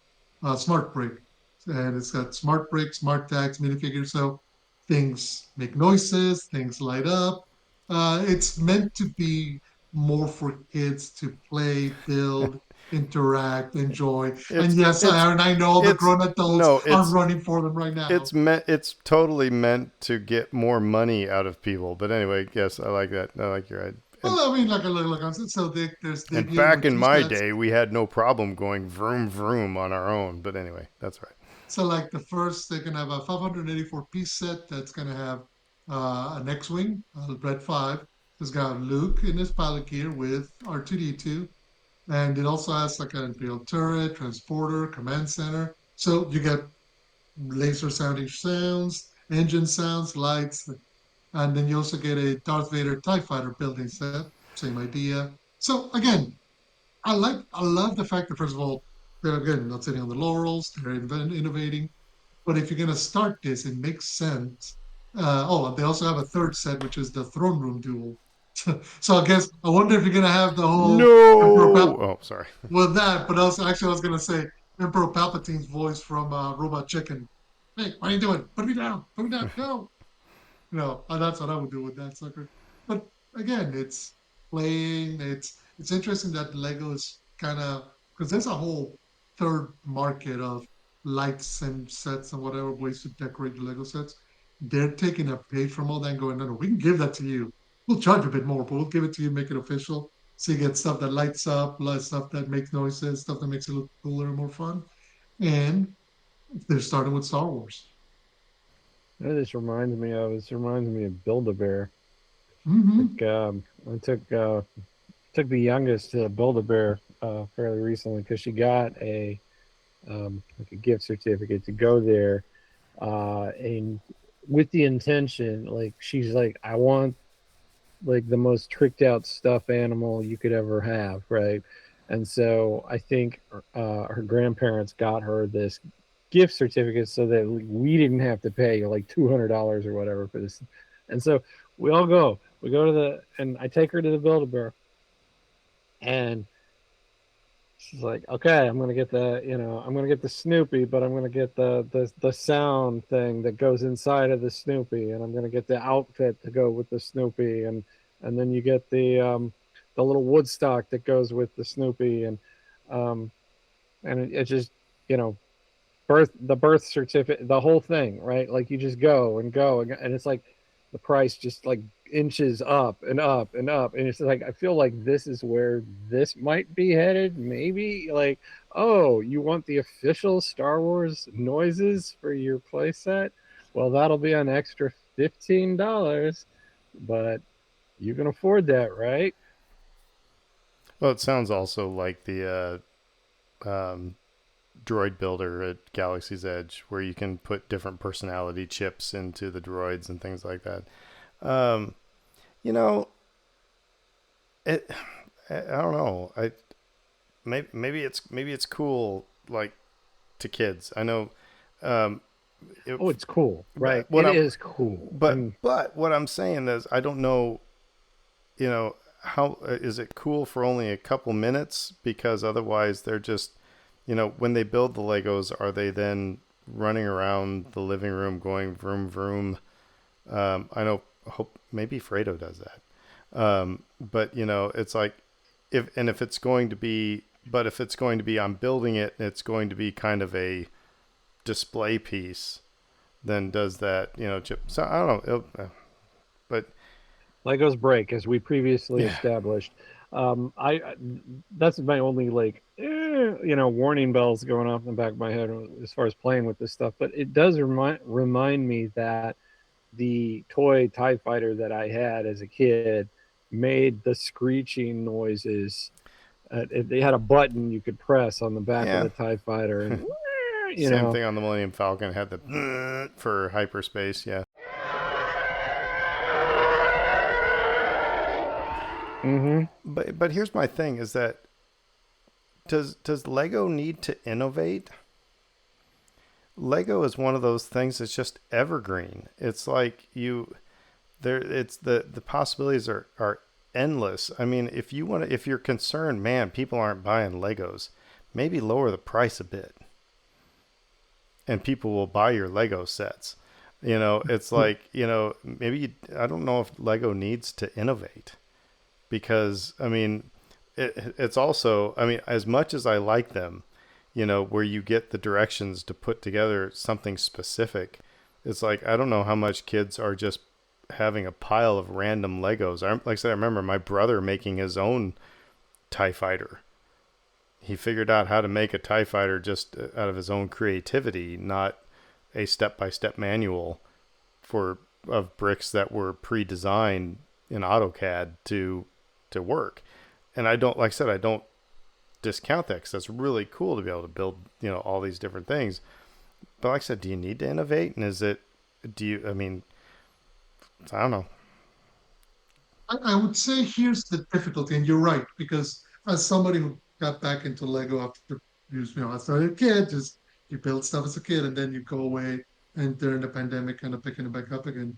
Brick, and it's got smart bricks, smart tags, minifigures. So things make noises, things light up. It's meant to be more for kids to play, build, interact, enjoy. And It's yes, it's and I know the it's grown adults no, are running for them right now. it's totally meant to get more money out of people. But anyway, yes, I like that. I like your idea. Well, I mean, like I said, so there's And debut back with in two my sets. day, we had no problem going vroom vroom on our own. But anyway, that's right. So like the first, they're gonna have a 584 piece set that's gonna have an X-wing, Red 5. It's got Luke in his pilot gear with R2D2, and it also has like an Imperial turret, transporter, command center. So you get laser sounding sounds, engine sounds, lights, and then you also get a Darth Vader TIE fighter building set. Same idea. So again, I love the fact that first of all, they're again not sitting on the laurels, they're innovating. But if you're gonna start this, it makes sense. And they also have a third set, which is the throne room duel. So I guess I wonder if you're gonna have the whole Emperor No. Oh, sorry. with that, but also actually I was gonna say Emperor Palpatine's voice from Robot Chicken. Hey, what are you doing? Put me down. Put me down. Go. That's what I would do with that sucker. But again, it's playing. It's interesting that Lego is kind of because there's a whole third market of lights and sets and whatever ways to decorate the Lego sets. They're taking a page from all that and going, no, no, we can give that to you. We'll charge a bit more, but we'll give it to you, make it official. So you get stuff that lights up, stuff that makes noises, stuff that makes it look cooler and more fun. And they're starting with Star Wars. This reminds me of Build-A-Bear. Hmm. Like, I took the youngest to Build-A-Bear fairly recently because she got like a gift certificate to go there, and with the intention, like she's like, I want like the most tricked out stuffed animal you could ever have, right? And so I think her grandparents got her this gift certificate so that we didn't have to pay like $200 or whatever for this. And so we all go. We go to and I take her to the Build-A-Bear, and she's like, okay, I'm gonna get I'm gonna get the Snoopy, but I'm gonna get the sound thing that goes inside of the Snoopy, and I'm gonna get the outfit to go with the Snoopy, and then you get the little Woodstock that goes with the Snoopy, um, and it just you know birth certificate, the whole thing, right? Like you just go and go, and it's like the price just like inches up and up and up, and it's like I feel like this is where this might be headed. Maybe like, oh, you want the official Star Wars noises for your playset? Well, that'll be an extra $15, but you can afford that, right? Well, it sounds also like the droid builder at Galaxy's Edge, where you can put different personality chips into the droids and things like that. Um, you know, it. I don't know. Maybe it's cool like to kids. I know. Um, it, Oh, it's cool, right? but what It I'm is cool. And but what I'm saying is I don't know. How is it cool for only a couple minutes? Because otherwise they're just when they build the Legos, are they then running around the living room going vroom vroom? I know. Hope maybe Fredo does that. But it's like if it's going to be, but if it's going to be, I'm building it, and it's going to be kind of a display piece. Then does that chip? So I don't know. But Legos break, as we previously yeah, established. I That's my only like warning bells going off in the back of my head as far as playing with this stuff. But it does remind me that the toy TIE fighter that I had as a kid made the screeching noises. They had a button you could press on the back of yeah. the TIE fighter, and Same thing on the Millennium Falcon. It had the for hyperspace. Yeah. mm-hmm. But here's my thing: is that does Lego need to innovate? Lego is one of those things that's just evergreen. It's like it's the possibilities are endless. I mean, if you're concerned, man, people aren't buying Legos, maybe lower the price a bit and people will buy your Lego sets. It's like, maybe I don't know if Lego needs to innovate because I mean, it's also, I mean, as much as I like them, where you get the directions to put together something specific, it's like, I don't know how much kids are just having a pile of random Legos. Like I said, I remember my brother making his own TIE fighter. He figured out how to make a TIE fighter just out of his own creativity, not a step by step manual for of bricks that were pre-designed in AutoCAD to work. And I don't, like I said, I don't discount that because that's really cool to be able to build, all these different things. But like I said, do you need to innovate? And I mean, I don't know. I would say here's the difficulty, and you're right, because as somebody who got back into Lego after, I started a kid, just you build stuff as a kid, and then you go away, and during the pandemic, kind of picking it back up again.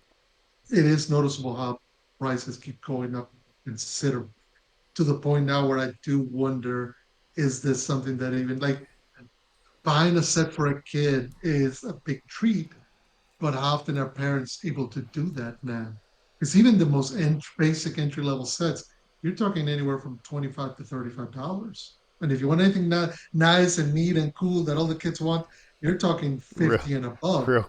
It is noticeable how prices keep going up considerably to the point now where I do wonder, is this something that even like buying a set for a kid is a big treat, but how often are parents able to do that now? Because even the most basic entry level sets, you're talking anywhere from $25 to $35. And if you want anything nice and neat and cool that all the kids want, you're talking Real, 50 and above. real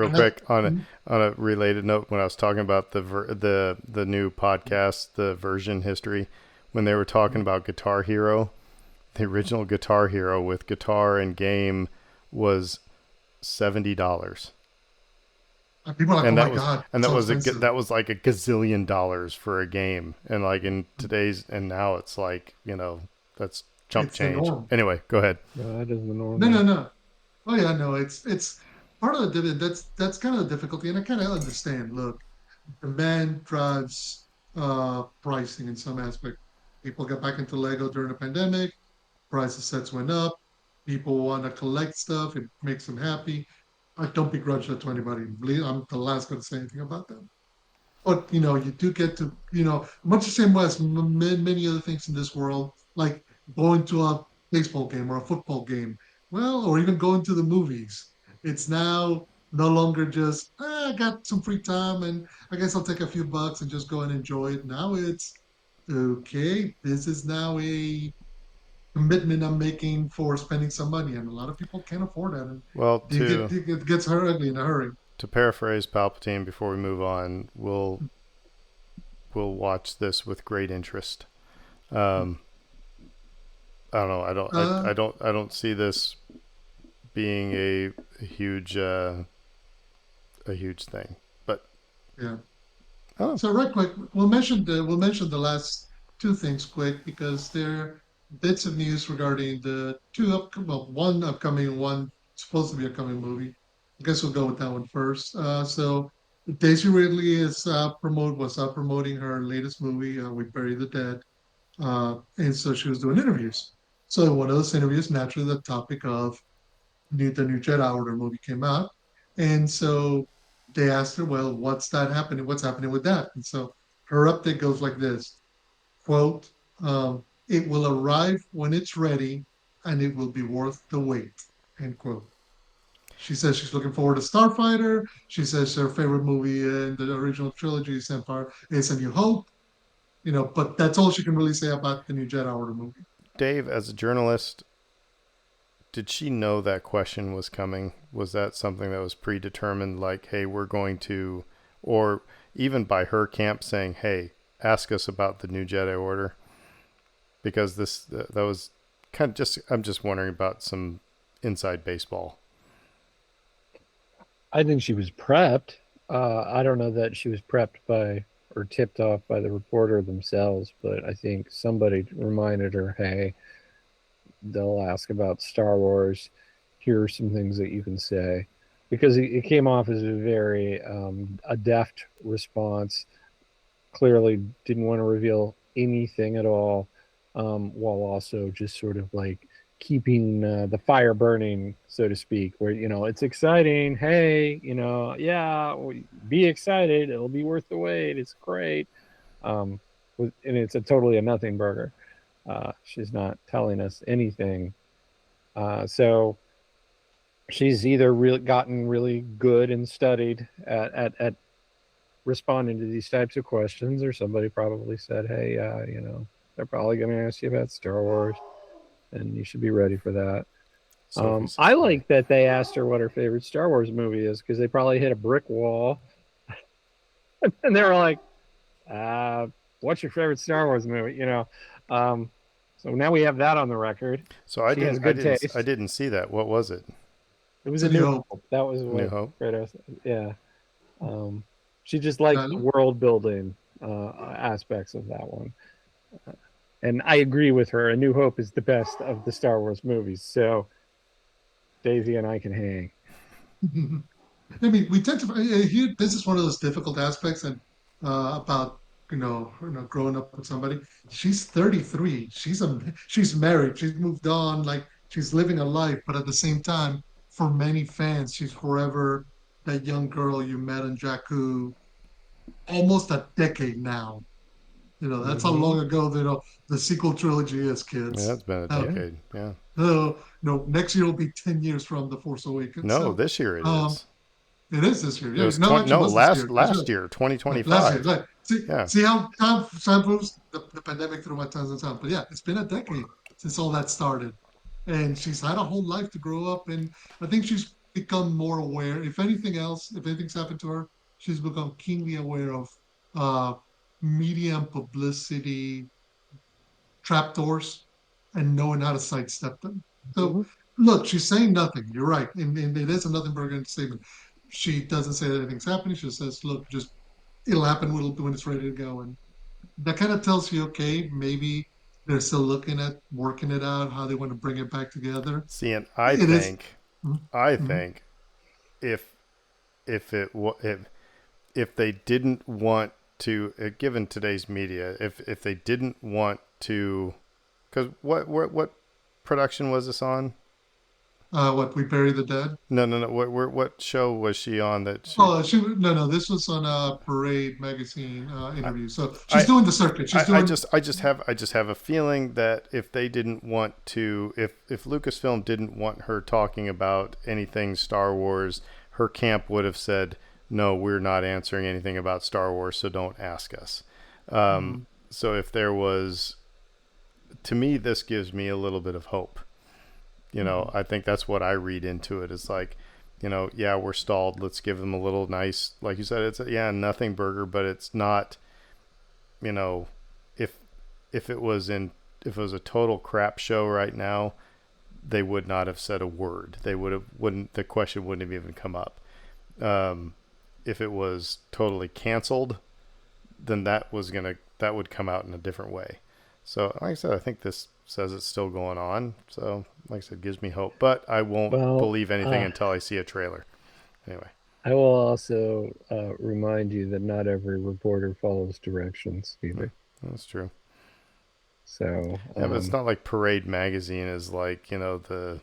And that, quick on a related note, when I was talking about the new podcast, the version history, when they were talking about Guitar Hero, the original Guitar Hero with guitar and game was $70. people are like, oh And my God, it's so expensive. that was like a gazillion dollars for a game. And like in today's, and now it's like, that's chump It's the change. norm. Anyway, go ahead. No, that is the No, normal. no, no. Oh yeah, no, it's part of the dividend. That's kind of the difficulty, and I kind of understand. Look, demand drives pricing in some aspect. People got back into Lego during the pandemic. Prices sets went up. People want to collect stuff. It makes them happy. I don't begrudge that to anybody. I'm the last one to say anything about that. But you do get to much the same way as many other things in this world, like going to a baseball game or a football game, well, or even going to the movies. It's now no longer just I got some free time and I guess I'll take a few bucks and just go and enjoy it. Now it's okay. This is now a commitment I'm making for spending some money, and a lot of people can't afford that, and Well, it gets her ugly in a hurry. to paraphrase Palpatine before we move on, we'll watch this with great interest. Um, I don't know. Uh, I don't see this being a huge a huge thing. But yeah. oh, So right quick, we'll mention the last two things quick because they're bits of news regarding the one upcoming, one supposed to be upcoming movie. I guess we'll go with that one first. So Daisy Ridley was promoting her latest movie, We Bury the Dead, and so she was doing interviews. So in one of those interviews, naturally, the topic of the new Jedi Order movie came out, and so they asked her, "Well, what's that happening? What's happening with that?" And so her update goes like this: "Quote: It will arrive when it's ready, and it will be worth the wait." End quote. She says she's looking forward to Starfighter. She says her favorite movie in the original trilogy is Empire is A New Hope. But that's all she can really say about the new Jedi Order movie. Dave, as a journalist, did she know that question was coming? Was that something that was predetermined? Like, hey, we're going to, or even by her camp saying, hey, ask us about the new Jedi Order, because that was kind of just. I'm just wondering about some inside baseball. I think she was prepped. I don't know that she was prepped by or tipped off by the reporter themselves, but I think somebody reminded her, hey, they'll ask about Star Wars. Here are some things that you can say. Because it came off as a very adept response. Clearly didn't want to reveal anything at all, while also just sort of like keeping the fire burning, so to speak, where, it's exciting. Hey, yeah, be excited. It'll be worth the wait. It's great. Um, and it's a nothing burger. She's not telling us anything. So she's either really gotten really good and studied at responding to these types of questions, or somebody probably said, hey, They're probably going to ask you about Star Wars, and you should be ready for that. Sophie says I hi. like that they asked her what her favorite Star Wars movie is because they probably hit a brick wall, and they were like, uh, "What's your favorite Star Wars movie?" Um, so now we have that on the record. So She has good I taste. didn't see that. What was it? It was It's a a New New Hope. Hope. That was A New what Hope. Kratos. Yeah. Um, she just liked Yeah, the world building aspects of that one. And I agree with her. A New Hope is the best of the Star Wars movies. So Daisy and I can hang. I mean, we tend to here. This is one of those difficult aspects, and about growing up with somebody. She's 33. She's married. She's moved on. Like she's living a life, but at the same time, for many fans, she's forever that young girl you met on Jakku. Almost a decade now. That's how Mm-hmm. long ago the sequel trilogy is, Yeah, kids. it's been a Uh, Yeah. decade. Yeah. no, next year will be 10 years from The Force Awakens. No, So this year it um, is. it is this year. It Yeah, was no, 20, actually, it no, was this year. That's right. last year, Yeah, last year. 2025. Right. See, Yeah. see how time moves. The pandemic threw my tons of time. But yeah, it's been a decade since all that started. And she's had a whole life to grow up. And I think she's become more aware. If anything else, if anything's happened to her, she's become keenly aware of uh, media and publicity trapdoors and knowing how to sidestep them. So, Mm-hmm. look, she's saying nothing. You're right. And it is a nothing burger statement. She doesn't say that anything's happening. She just says, look, just it'll happen when it's ready to go. And that kind of tells you, okay, maybe they're still looking at working it out, how they want to bring it back together. See, and It is. I Mhm. think if if they didn't want to, given today's media, if they didn't want to, because what production was this on? What we bury the dead. No. What show was she on that she? Oh, she no. This was on a Parade magazine I, interview. So she's I doing the circuit. She's doing. I just have a feeling that if they didn't want to, if Lucasfilm didn't want her talking about anything Star Wars, her camp would have said, no, we're not answering anything about Star Wars, so don't ask us. Mhm. So if there was, to me, this gives me a little bit of hope. Mhm. I think that's what I read into it. Is like, yeah, we're stalled. Let's give them a little nice, like you said, it's nothing burger, but it's not, you know, if if it was in if it was a total crap show right now, they would not have said a word. They wouldn't the question wouldn't have even come up. Um, if it was totally canceled, then that would come out in a different way. So, like I said, I think this says it's still going on. So, like I said, gives me hope. But I won't Well, believe anything until I see a trailer. Anyway, I will also remind you that not every reporter follows directions either. that's true. So, Yeah, but it's not like Parade magazine is like you know, The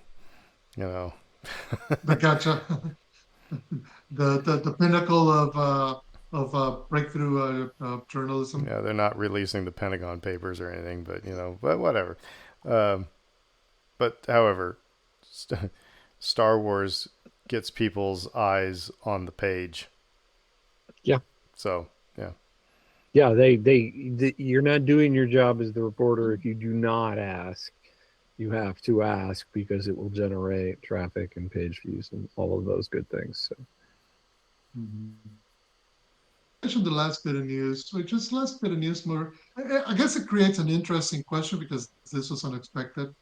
gotcha. The pinnacle of breakthrough journalism. yeah, they're not releasing the Pentagon Papers or anything, but but whatever. Um, but however, Star Wars gets people's eyes on the page. yeah, So yeah, yeah, you're not doing your job as the reporter if you do not ask. You have to ask because it will generate traffic and page views and all of those good things. So, Mhm. Mentioned the last bit of news, which is last bit of news more. I guess it creates an interesting question because this was unexpected.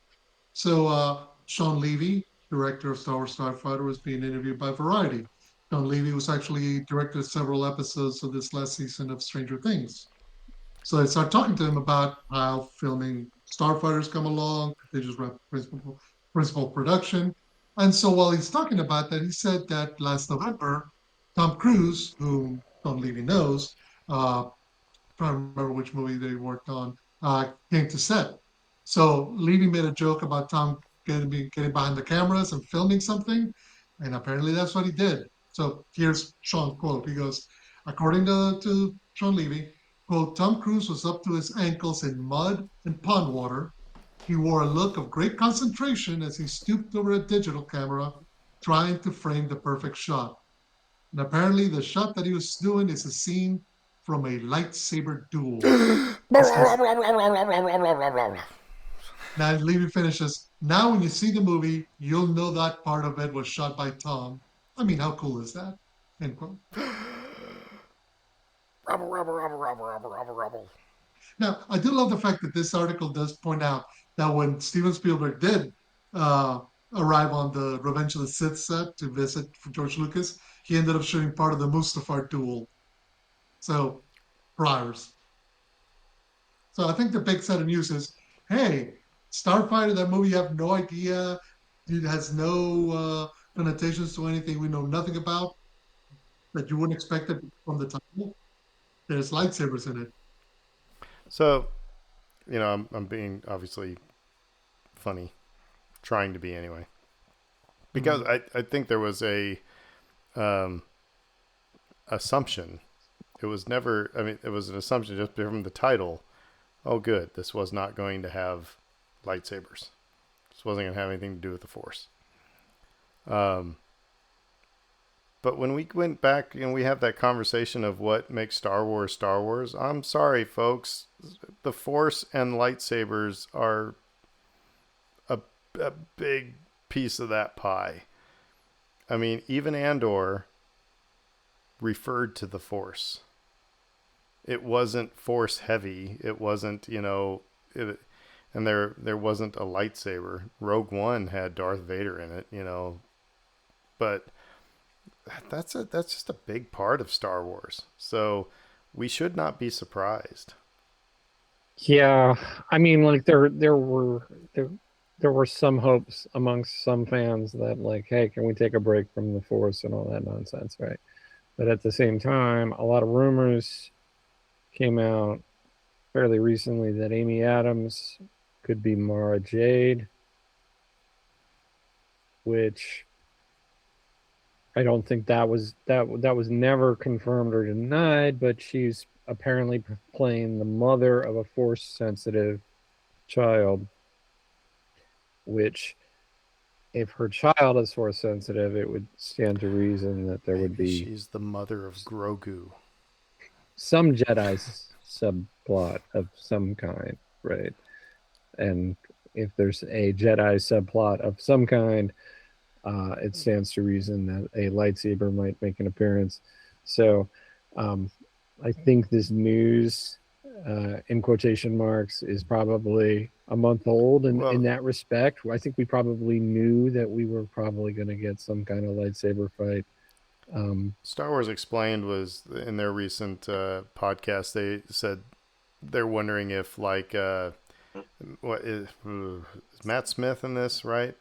So Sean Levy, director of Star Wars Starfighter, was being interviewed by Variety. Sean Levy was actually directed several episodes of this last season of Stranger Things. So I started talking to him about how filming Starfighters come along. They just wrapped principal production. And so while he's talking about that, he said that last November, Tom Cruise, whom Tom Levy knows, trying to remember which movie they worked on, came to set. So Levy made a joke about Tom getting behind the cameras and filming something, and apparently that's what he did. So here's Sean quote. He goes, according to Sean Levy, quote, Tom Cruise was up to his ankles in mud and pond water. He wore a look of great concentration as he stooped over a digital camera, trying to frame the perfect shot. And apparently, the shot that he was doing is a scene from a lightsaber duel. He says, now let me finish this. Now, when you see the movie, you'll know that part of it was shot by Tom. I mean, how cool is that? End quote. Rubble, rubble, rubble, rubble, rubble, rubble, rubble. Now, I do love the fact that this article does point out that when Steven Spielberg did uh, arrive on the Revenge of the Sith set to visit George Lucas, he ended up shooting part of the Mustafar duel. So, priors. So I think the big set of news is, hey, Starfighter, that movie, you have no idea. It has no connotations to anything we know nothing about that you wouldn't expect it from the title. There's lightsabers in it. So, I'm being obviously funny, trying to be anyway, because Mhm. I think there was a um, assumption. It was never. I mean, it was an assumption just from the title. Oh, good. This was not going to have lightsabers. This wasn't going to have anything to do with the Force. Um, but when we went back and we have that conversation of what makes Star Wars Star Wars, I'm sorry, folks. The Force and lightsabers are a, a big piece of that pie. I mean, even Andor referred to the Force. It wasn't Force heavy. It wasn't, and there wasn't a lightsaber. Rogue One had Darth Vader in it, but that's just a big part of Star Wars. So we should not be surprised. Yeah, I mean, like there were some hopes amongst some fans that like, hey, can we take a break from the Force and all that nonsense, right? But at the same time, a lot of rumors came out fairly recently that Amy Adams could be Mara Jade, which I don't think that was never confirmed or denied, but she's apparently playing the mother of a force sensitive child, which if her child is force sensitive, it would stand to reason that there would Maybe be she's the mother of Grogu. some Jedi subplot of some kind, right? And if there's a Jedi subplot of some kind, it stands to reason that a lightsaber might make an appearance. So um, I think this news, in quotation marks, is probably a month old in Well, that respect. I think we probably knew that we were probably going to get some kind of lightsaber fight. Star Wars Explained was in their recent podcast. They said they're wondering if what is Matt Smith in this, right?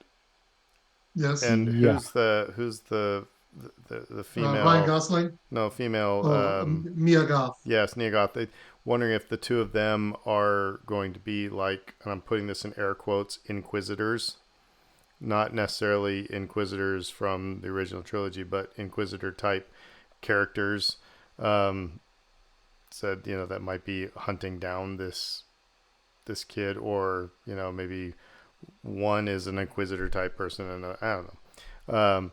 Yes. And Yeah. the Ryan female? Gosling. No, female. Oh, Mia Goth. Yes, Nia Goth. Wondering if the two of them are going to be like, and I'm putting this in air quotes, inquisitors. Not necessarily inquisitors from the original trilogy, but inquisitor type characters. Um, Said that might be hunting down this kid, or maybe one is an inquisitor type person, and I don't know.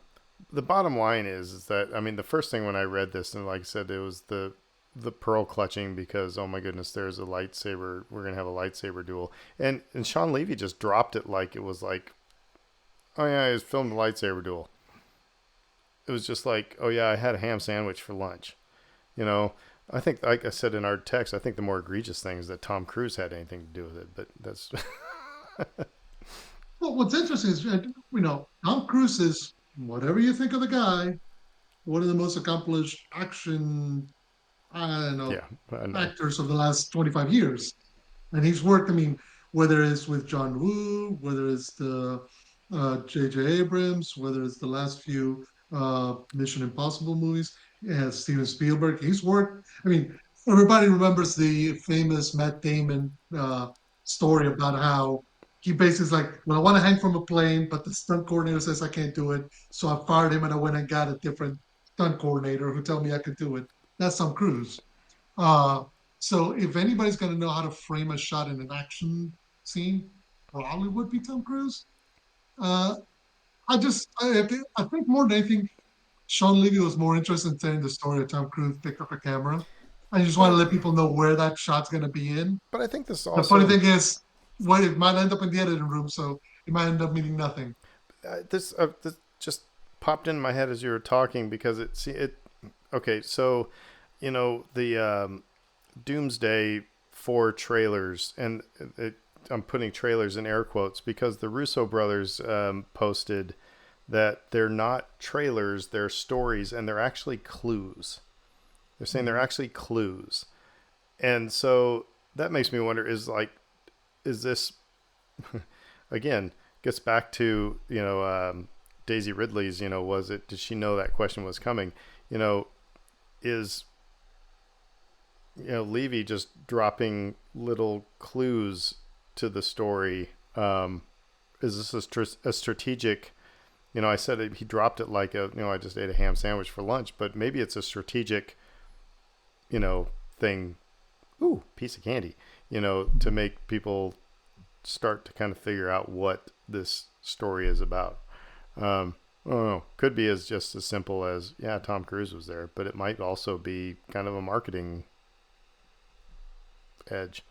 The bottom line is that, I mean, the first thing when I read this, and like I said, it was the pearl clutching, because oh my goodness, there's a lightsaber. We're gonna have a lightsaber duel, and Sean Levy just dropped it like it was like, oh yeah, I just filmed a lightsaber duel. It was just like, oh yeah, I had a ham sandwich for lunch. You know, I think, like I said in our text, I think the more egregious thing is that Tom Cruise had anything to do with it. But that's Well, what's interesting is, Tom Cruise is, whatever you think of the guy, one of the most accomplished action, I don't know, yeah, I know. actors of the last 25 years. And he's worked, I mean, whether it's with John Woo, whether it's the J.J. Abrams, whether it's the last few Mission Impossible movies, yeah, Steven Spielberg, he's worked. I mean, everybody remembers the famous Matt Damon story about how he basically is like, well, I want to hang from a plane, but the stunt coordinator says I can't do it. So I fired him and I went and got a different stunt coordinator who told me I could do it. That's Tom Cruise. Uh, so if anybody's going to know how to frame a shot in an action scene, probably would be Tom Cruise. Uh, I think more than anything, Sean Levy was more interested in telling the story of Tom Cruise picked up a camera. I just want to But let people know where that shot's going to be in. but I think this The funny also thing is, what it might end up in the editing room, so it might end up meaning nothing. this just popped in my head as you were talking because it okay, so the Doomsday 4 trailers, and I'm putting trailers in air quotes because the Russo brothers posted that they're not trailers, they're stories, and they're actually clues. They're saying they're Mhm. actually clues, and so that makes me wonder: is this again gets back to Daisy Ridley's? Was it? Did she know that question was coming? You know, is Levy just dropping little clues to the story? Is this a strategic? I said he dropped it like I just ate a ham sandwich for lunch, but maybe it's a strategic, thing. Ooh, piece of candy. To make people start to kind of figure out what this story is about. I don't know. Could be as just as simple as Tom Cruise was there, but it might also be kind of a marketing edge.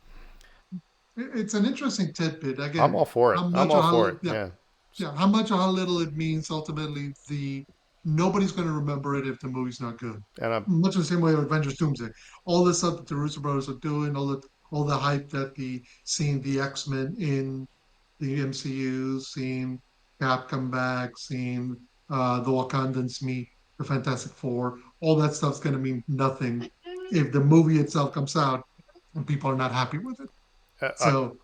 It's an interesting tidbit. I'm Again, all for it. how I'm much or all for it. how yeah, Yeah. yeah, how much or how little it means ultimately the nobody's going to remember it if the movie's not good. And I'm Much the same way with Avengers Doomsday. All the stuff that the Russo brothers are doing, all the hype that the seeing the X-Men in the MCU, seeing Cap come back, seeing the Wakandans meet the Fantastic Four, all that stuff's going to mean nothing if the movie itself comes out and people are not happy with it. I, So,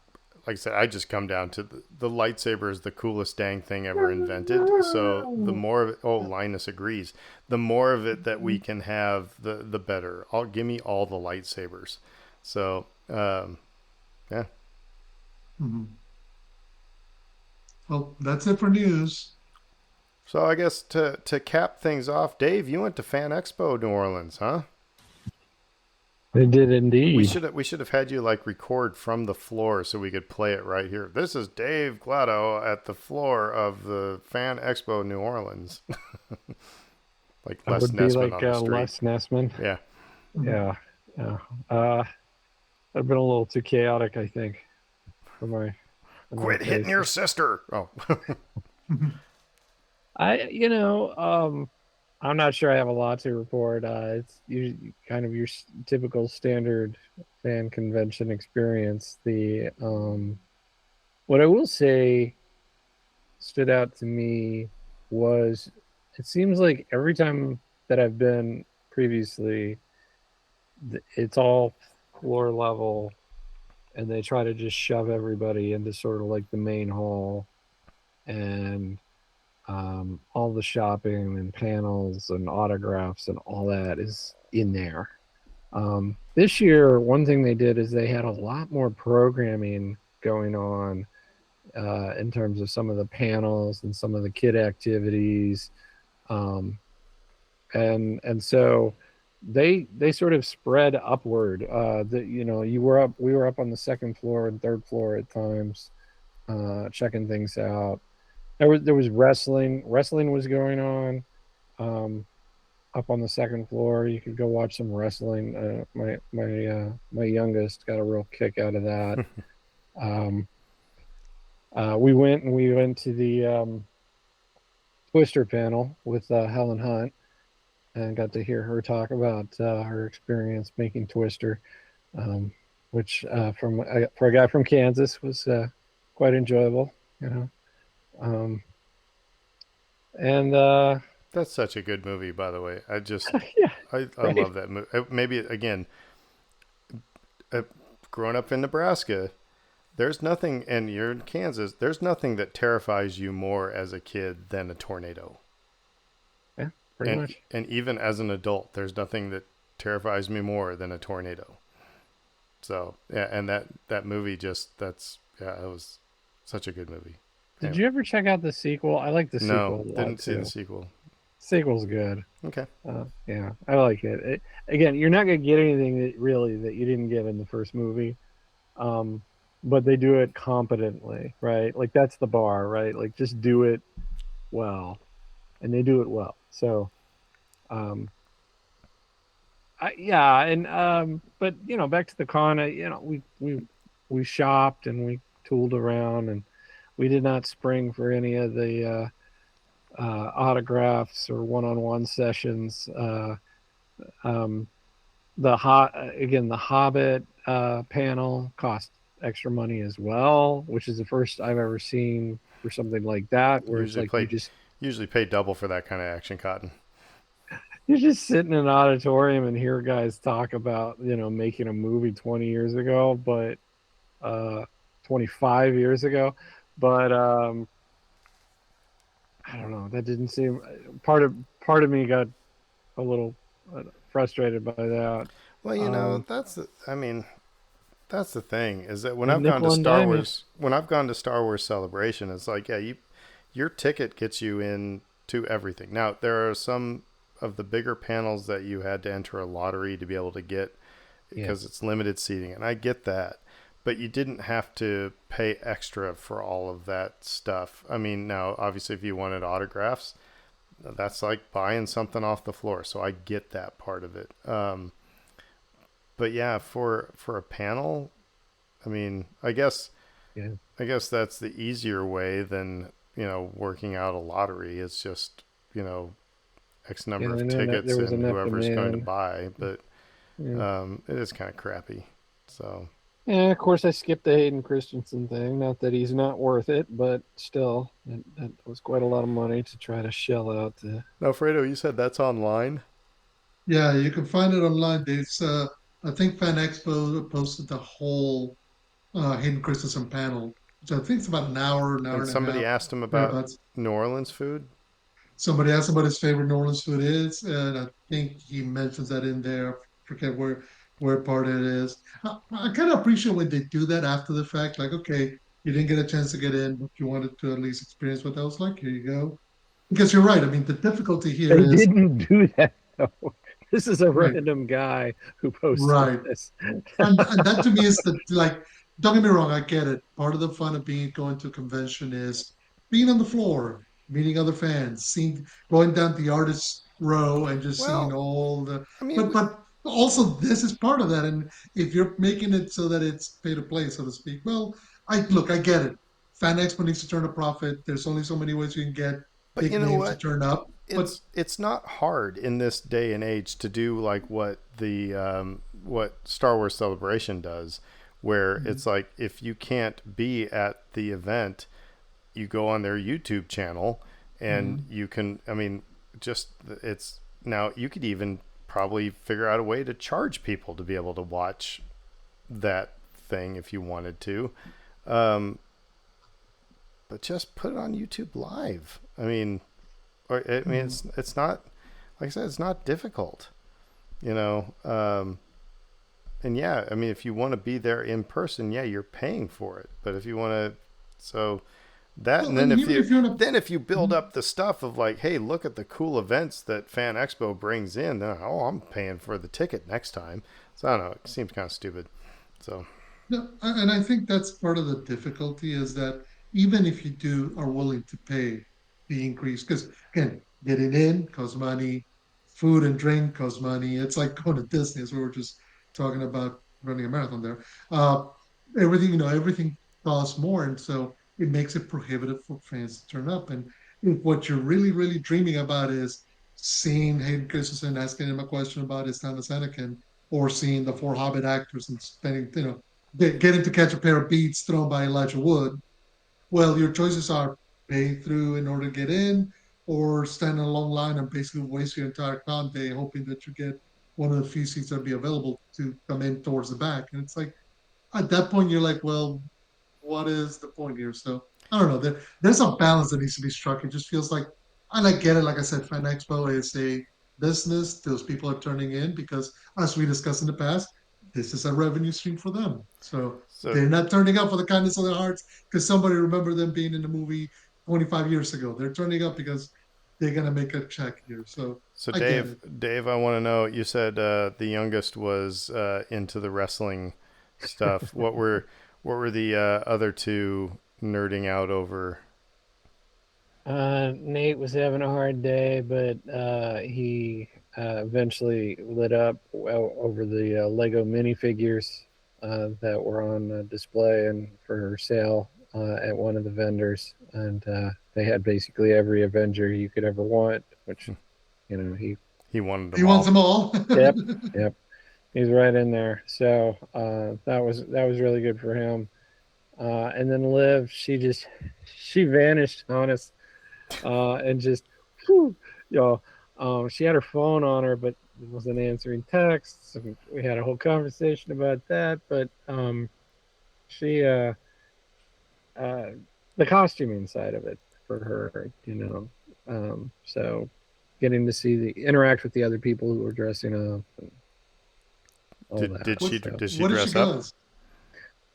like I said, I just come down to the lightsaber is the coolest dang thing ever invented. So the more of it, oh, Linus agrees. The more of it that we can have, the better. Give me all the lightsabers. So yeah. mhm. Well, that's it for news. So I guess to cap things off, Dave, you went to Fan Expo New Orleans, huh? They did We indeed. should have had you like record from the floor so we could play it right here. This is Dave Glado at the floor of the Fan Expo New Orleans. Like That Les would be Nessman like on the street. Les Nessman. Yeah. Mhm. Yeah, yeah. That'd been a little too chaotic, I think, for my Quit hitting your taste. sister. Oh. I'm not sure I have a lot to report. It's usually kind of your typical standard fan convention experience. The What I will say stood out to me was it seems like every time that I've been previously, it's all floor level, and they try to just shove everybody into sort of like the main hall, and all the shopping and panels and autographs and all that is in there. This year, one thing they did is they had a lot more programming going on in terms of some of the panels and some of the kid activities, um, and so they sort of spread upward. We were up on the second floor and third floor at times, checking things out. There was wrestling. Wrestling was going on. Um, Up on the second floor. You could go watch some wrestling. My youngest got a real kick out of that. Um, we went to the Twister panel with Helen Hunt and got to hear her talk about her experience making Twister, um, which for a guy from Kansas was quite enjoyable. You know, um, and That's such a good movie, by the way. yeah, I right. love that movie. Maybe again, uh, growing up in Nebraska, there's nothing, and you're in Kansas. There's nothing that terrifies you more as a kid than a tornado. Yeah, pretty and much. and even as an adult, there's nothing that terrifies me more than a tornado. So yeah, and that movie just that's yeah, it was such a good movie. Did Anyway, you ever check out the sequel? I like the no, sequel a lot didn't see the too. sequel. Sequel's good. Okay, Yeah, I like it. Again, you're not gonna get anything that you didn't get in the first movie, um, but they do it competently, right? Like that's the bar, right? Like just do it well, and they do it well. So um, yeah, and but back to the con. We shopped and we tooled around, and we did not spring for any of the autographs or one-on-one sessions. Um, the Hobbit panel cost extra money as well, which is the first I've ever seen for something like that, where it's Usually like play usually pay double for that kind of action cotton. you just sit in an auditorium and hear guys talk about making a movie 20 years ago, but 25 years ago, but I don't know. That didn't seem part of me got a little frustrated by that. Well, Um, I mean, that's the thing is that when they I've gone to nickel and Star dime you. Wars, when I've gone to Star Wars Celebration, it's like, yeah, your ticket gets you in to everything. Now, there are some of the bigger panels that you had to enter a lottery to be able to get Yeah, because it's limited seating, and I get that. But you didn't have to pay extra for all of that stuff. I mean, now obviously if you wanted autographs, that's like buying something off the floor. So I get that part of it. But yeah, for a panel, I mean, yeah, I guess that's the easier way than working out a lottery. It's just X yeah. number of And then there tickets was and enough whoever's going to demand. buy. But Yeah. it is kind of crappy. So Yeah, of course, I skipped the Hayden Christensen thing. Not that he's not worth it, but still, that was quite a lot of money to try to shell out. To now, Fredo, you said that's online. Yeah, you can find it online. There's, I think Fan Expo posted the whole Hayden Christensen panel, which I think is about an hour And and a somebody half, asked him about thereabouts. New Orleans food. Somebody asked him what his favorite New Orleans food is, and I think he mentions that in there. I forget where part it is. I kind of appreciate when they do that after the fact. Like, okay, you didn't get a chance to get in, but you wanted to at least experience what that was like. Here you go. Because you're right. I mean, the difficulty here they is didn't do that though. This is a right, random guy who posted right. this. And that to me is the like, don't get me wrong, I get it. Part of the fun of being going to a convention is being on the floor, meeting other fans, seeing going down the artist row and just seeing Well, all the I mean, but also this is part of that. And if you're making it so that it's pay to play, so to speak, well, I get it. Fan Expo needs to turn a profit. There's only so many ways you can get but you big know names to what? turn up. But It's not hard in this day and age to do like what Star Wars Celebration does, where it's like if you can't be at the event, you go on their YouTube channel and Mhm. you can. I mean, just it's now you could even probably figure out a way to charge people to be able to watch that thing if you wanted to. Um, but just put it on YouTube Live. I mean, Mhm. it's not like I said, it's not difficult, you know. And yeah, I mean, if you want to be there in person, yeah, you're paying for it. But if you want to, so that, Well, and then and even if you're in a if you build Mhm. up the stuff of like, hey, look at the cool events that Fan Expo brings in, then I'm paying for the ticket next time. So I don't know, it seems kind of stupid. So No, and I think that's part of the difficulty is that even if you do are willing to pay the increase, because again, getting in costs money, food and drink costs money. It's like going to Disney, as we were just talking about running a marathon there. Uh, everything, everything costs more, and so it makes it prohibitive for fans to turn up. And if what you're really, really dreaming about is seeing Hayden Christensen asking him a question about his time as Anakin, or seeing the four Hobbit actors and spending, getting to catch a pair of beats thrown by Elijah Wood. Well, your choices are pay through in order to get in, or stand in a long line and basically waste your entire con day hoping that you get one of the few seats that will be available to come in towards the back. And it's like at that point you're like, well, what is the point here? So I don't know. There's a balance that needs to be struck. It just feels like, and I get it. Like I said, Fan Expo is a business. Those people are turning in because, as we discussed in the past, this is a revenue stream for them. So so they're not turning up for the kindness of their hearts because somebody remembered them being in the movie 25 years ago. They're turning up because they're gonna make a check here. So so I get it. Dave, I want to know. You said the youngest was into the wrestling stuff. What were the other two nerding out over? Nate was having a hard day, but eventually lit up over the Lego minifigures that were on display and for sale at one of the vendors, and they had basically every Avenger you could ever want, which He wanted He them wants all. them all. yep, yep, he's right in there. So that was really good for him. And then Liv, she vanished on us, and just, whew, you know, she had her phone on her, but wasn't answering texts. And we had a whole conversation about that. But she, uh, the costuming side of it for her, so getting to see the interact with the other people who were dressing up and all Did that did she stuff. did she What did she dress up? does?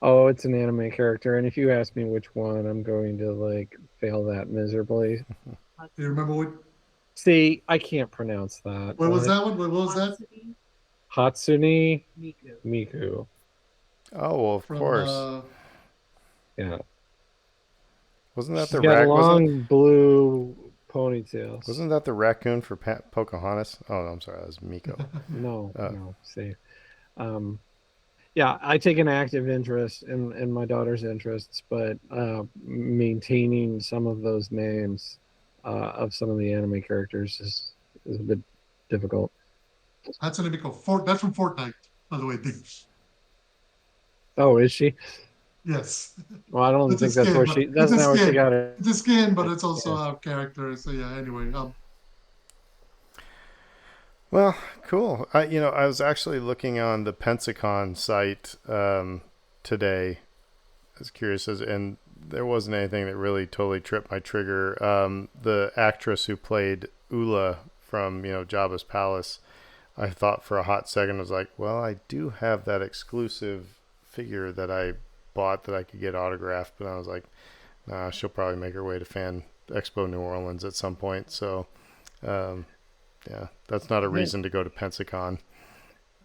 Oh, it's an anime character, and if you ask me which one, I'm going to like fail that miserably. Do you remember what? See, I can't pronounce that. What was that one? What was that? Hatsune Miku. Oh well, of From course. Yeah. Wasn't that She's the got rac? Wasn't long blue ponytails. wasn't that the raccoon for Pocahontas? Oh, no, I'm sorry, that was Miko. No, Uh, no. See, um, yeah, I take an active interest in my daughter's interests, but maintaining some of those names of some of the anime characters is a bit difficult. Hatsune Miku. That's from Fortnite, by the way. Oh, is she? Yes, Well, I don't it's a think that's skin, where but she. it's That's a not where she skin. got it. It's a skin, but it's also Yeah. a character. So yeah. Anyway, well, cool. I was actually looking on the Pensacon site today. I was curious, and there wasn't anything that really totally tripped my trigger. The actress who played Ula from Jabba's palace, I thought for a hot second, I was like, well, I do have that exclusive figure that I bought that I could get autographed, but I was like, nah, she'll probably make her way to Fan Expo New Orleans at some point. So, yeah, that's not a reason to go to Pensacon.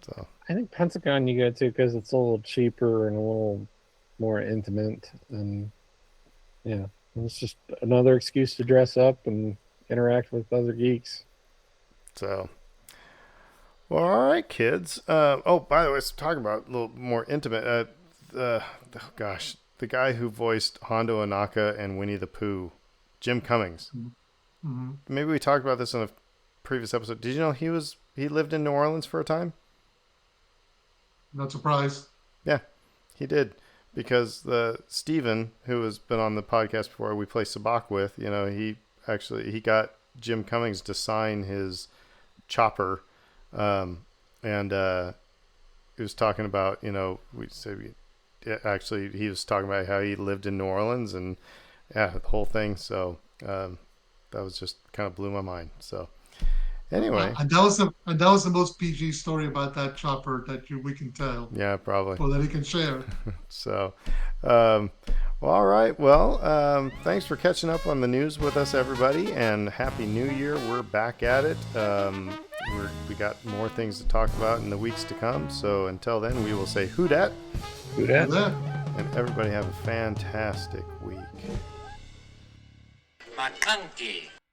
So I think Pentagon you go to because it's a little cheaper and a little more intimate, and yeah, it's just another excuse to dress up and interact with other geeks. So, well, all right, kids. Oh, by the way, let's talk about a little more intimate. Oh gosh, the guy who voiced Hondo Ohnaka and Winnie the Pooh, Jim Cummings. mm-hmm. Maybe we talked about this in a previous episode. Did you know he lived in New Orleans for a time? Not surprised. Yeah, he did. Because the Steven, who has been on the podcast before, we play Sabak with, he got Jim Cummings to sign his chopper, and he was talking about, actually he was talking about how he lived in New Orleans and yeah, the whole thing. So that was just kind of blew my mind. So anyway, and that was the most PG story about that chopper that we can tell, yeah, probably. or that he can share. So, well, all right. Well, thanks for catching up on the news with us, everybody, and Happy New Year. We're back at it. We got more things to talk about in the weeks to come. So until then, we will say who dat, Who dat? and everybody have a fantastic week. McConkey.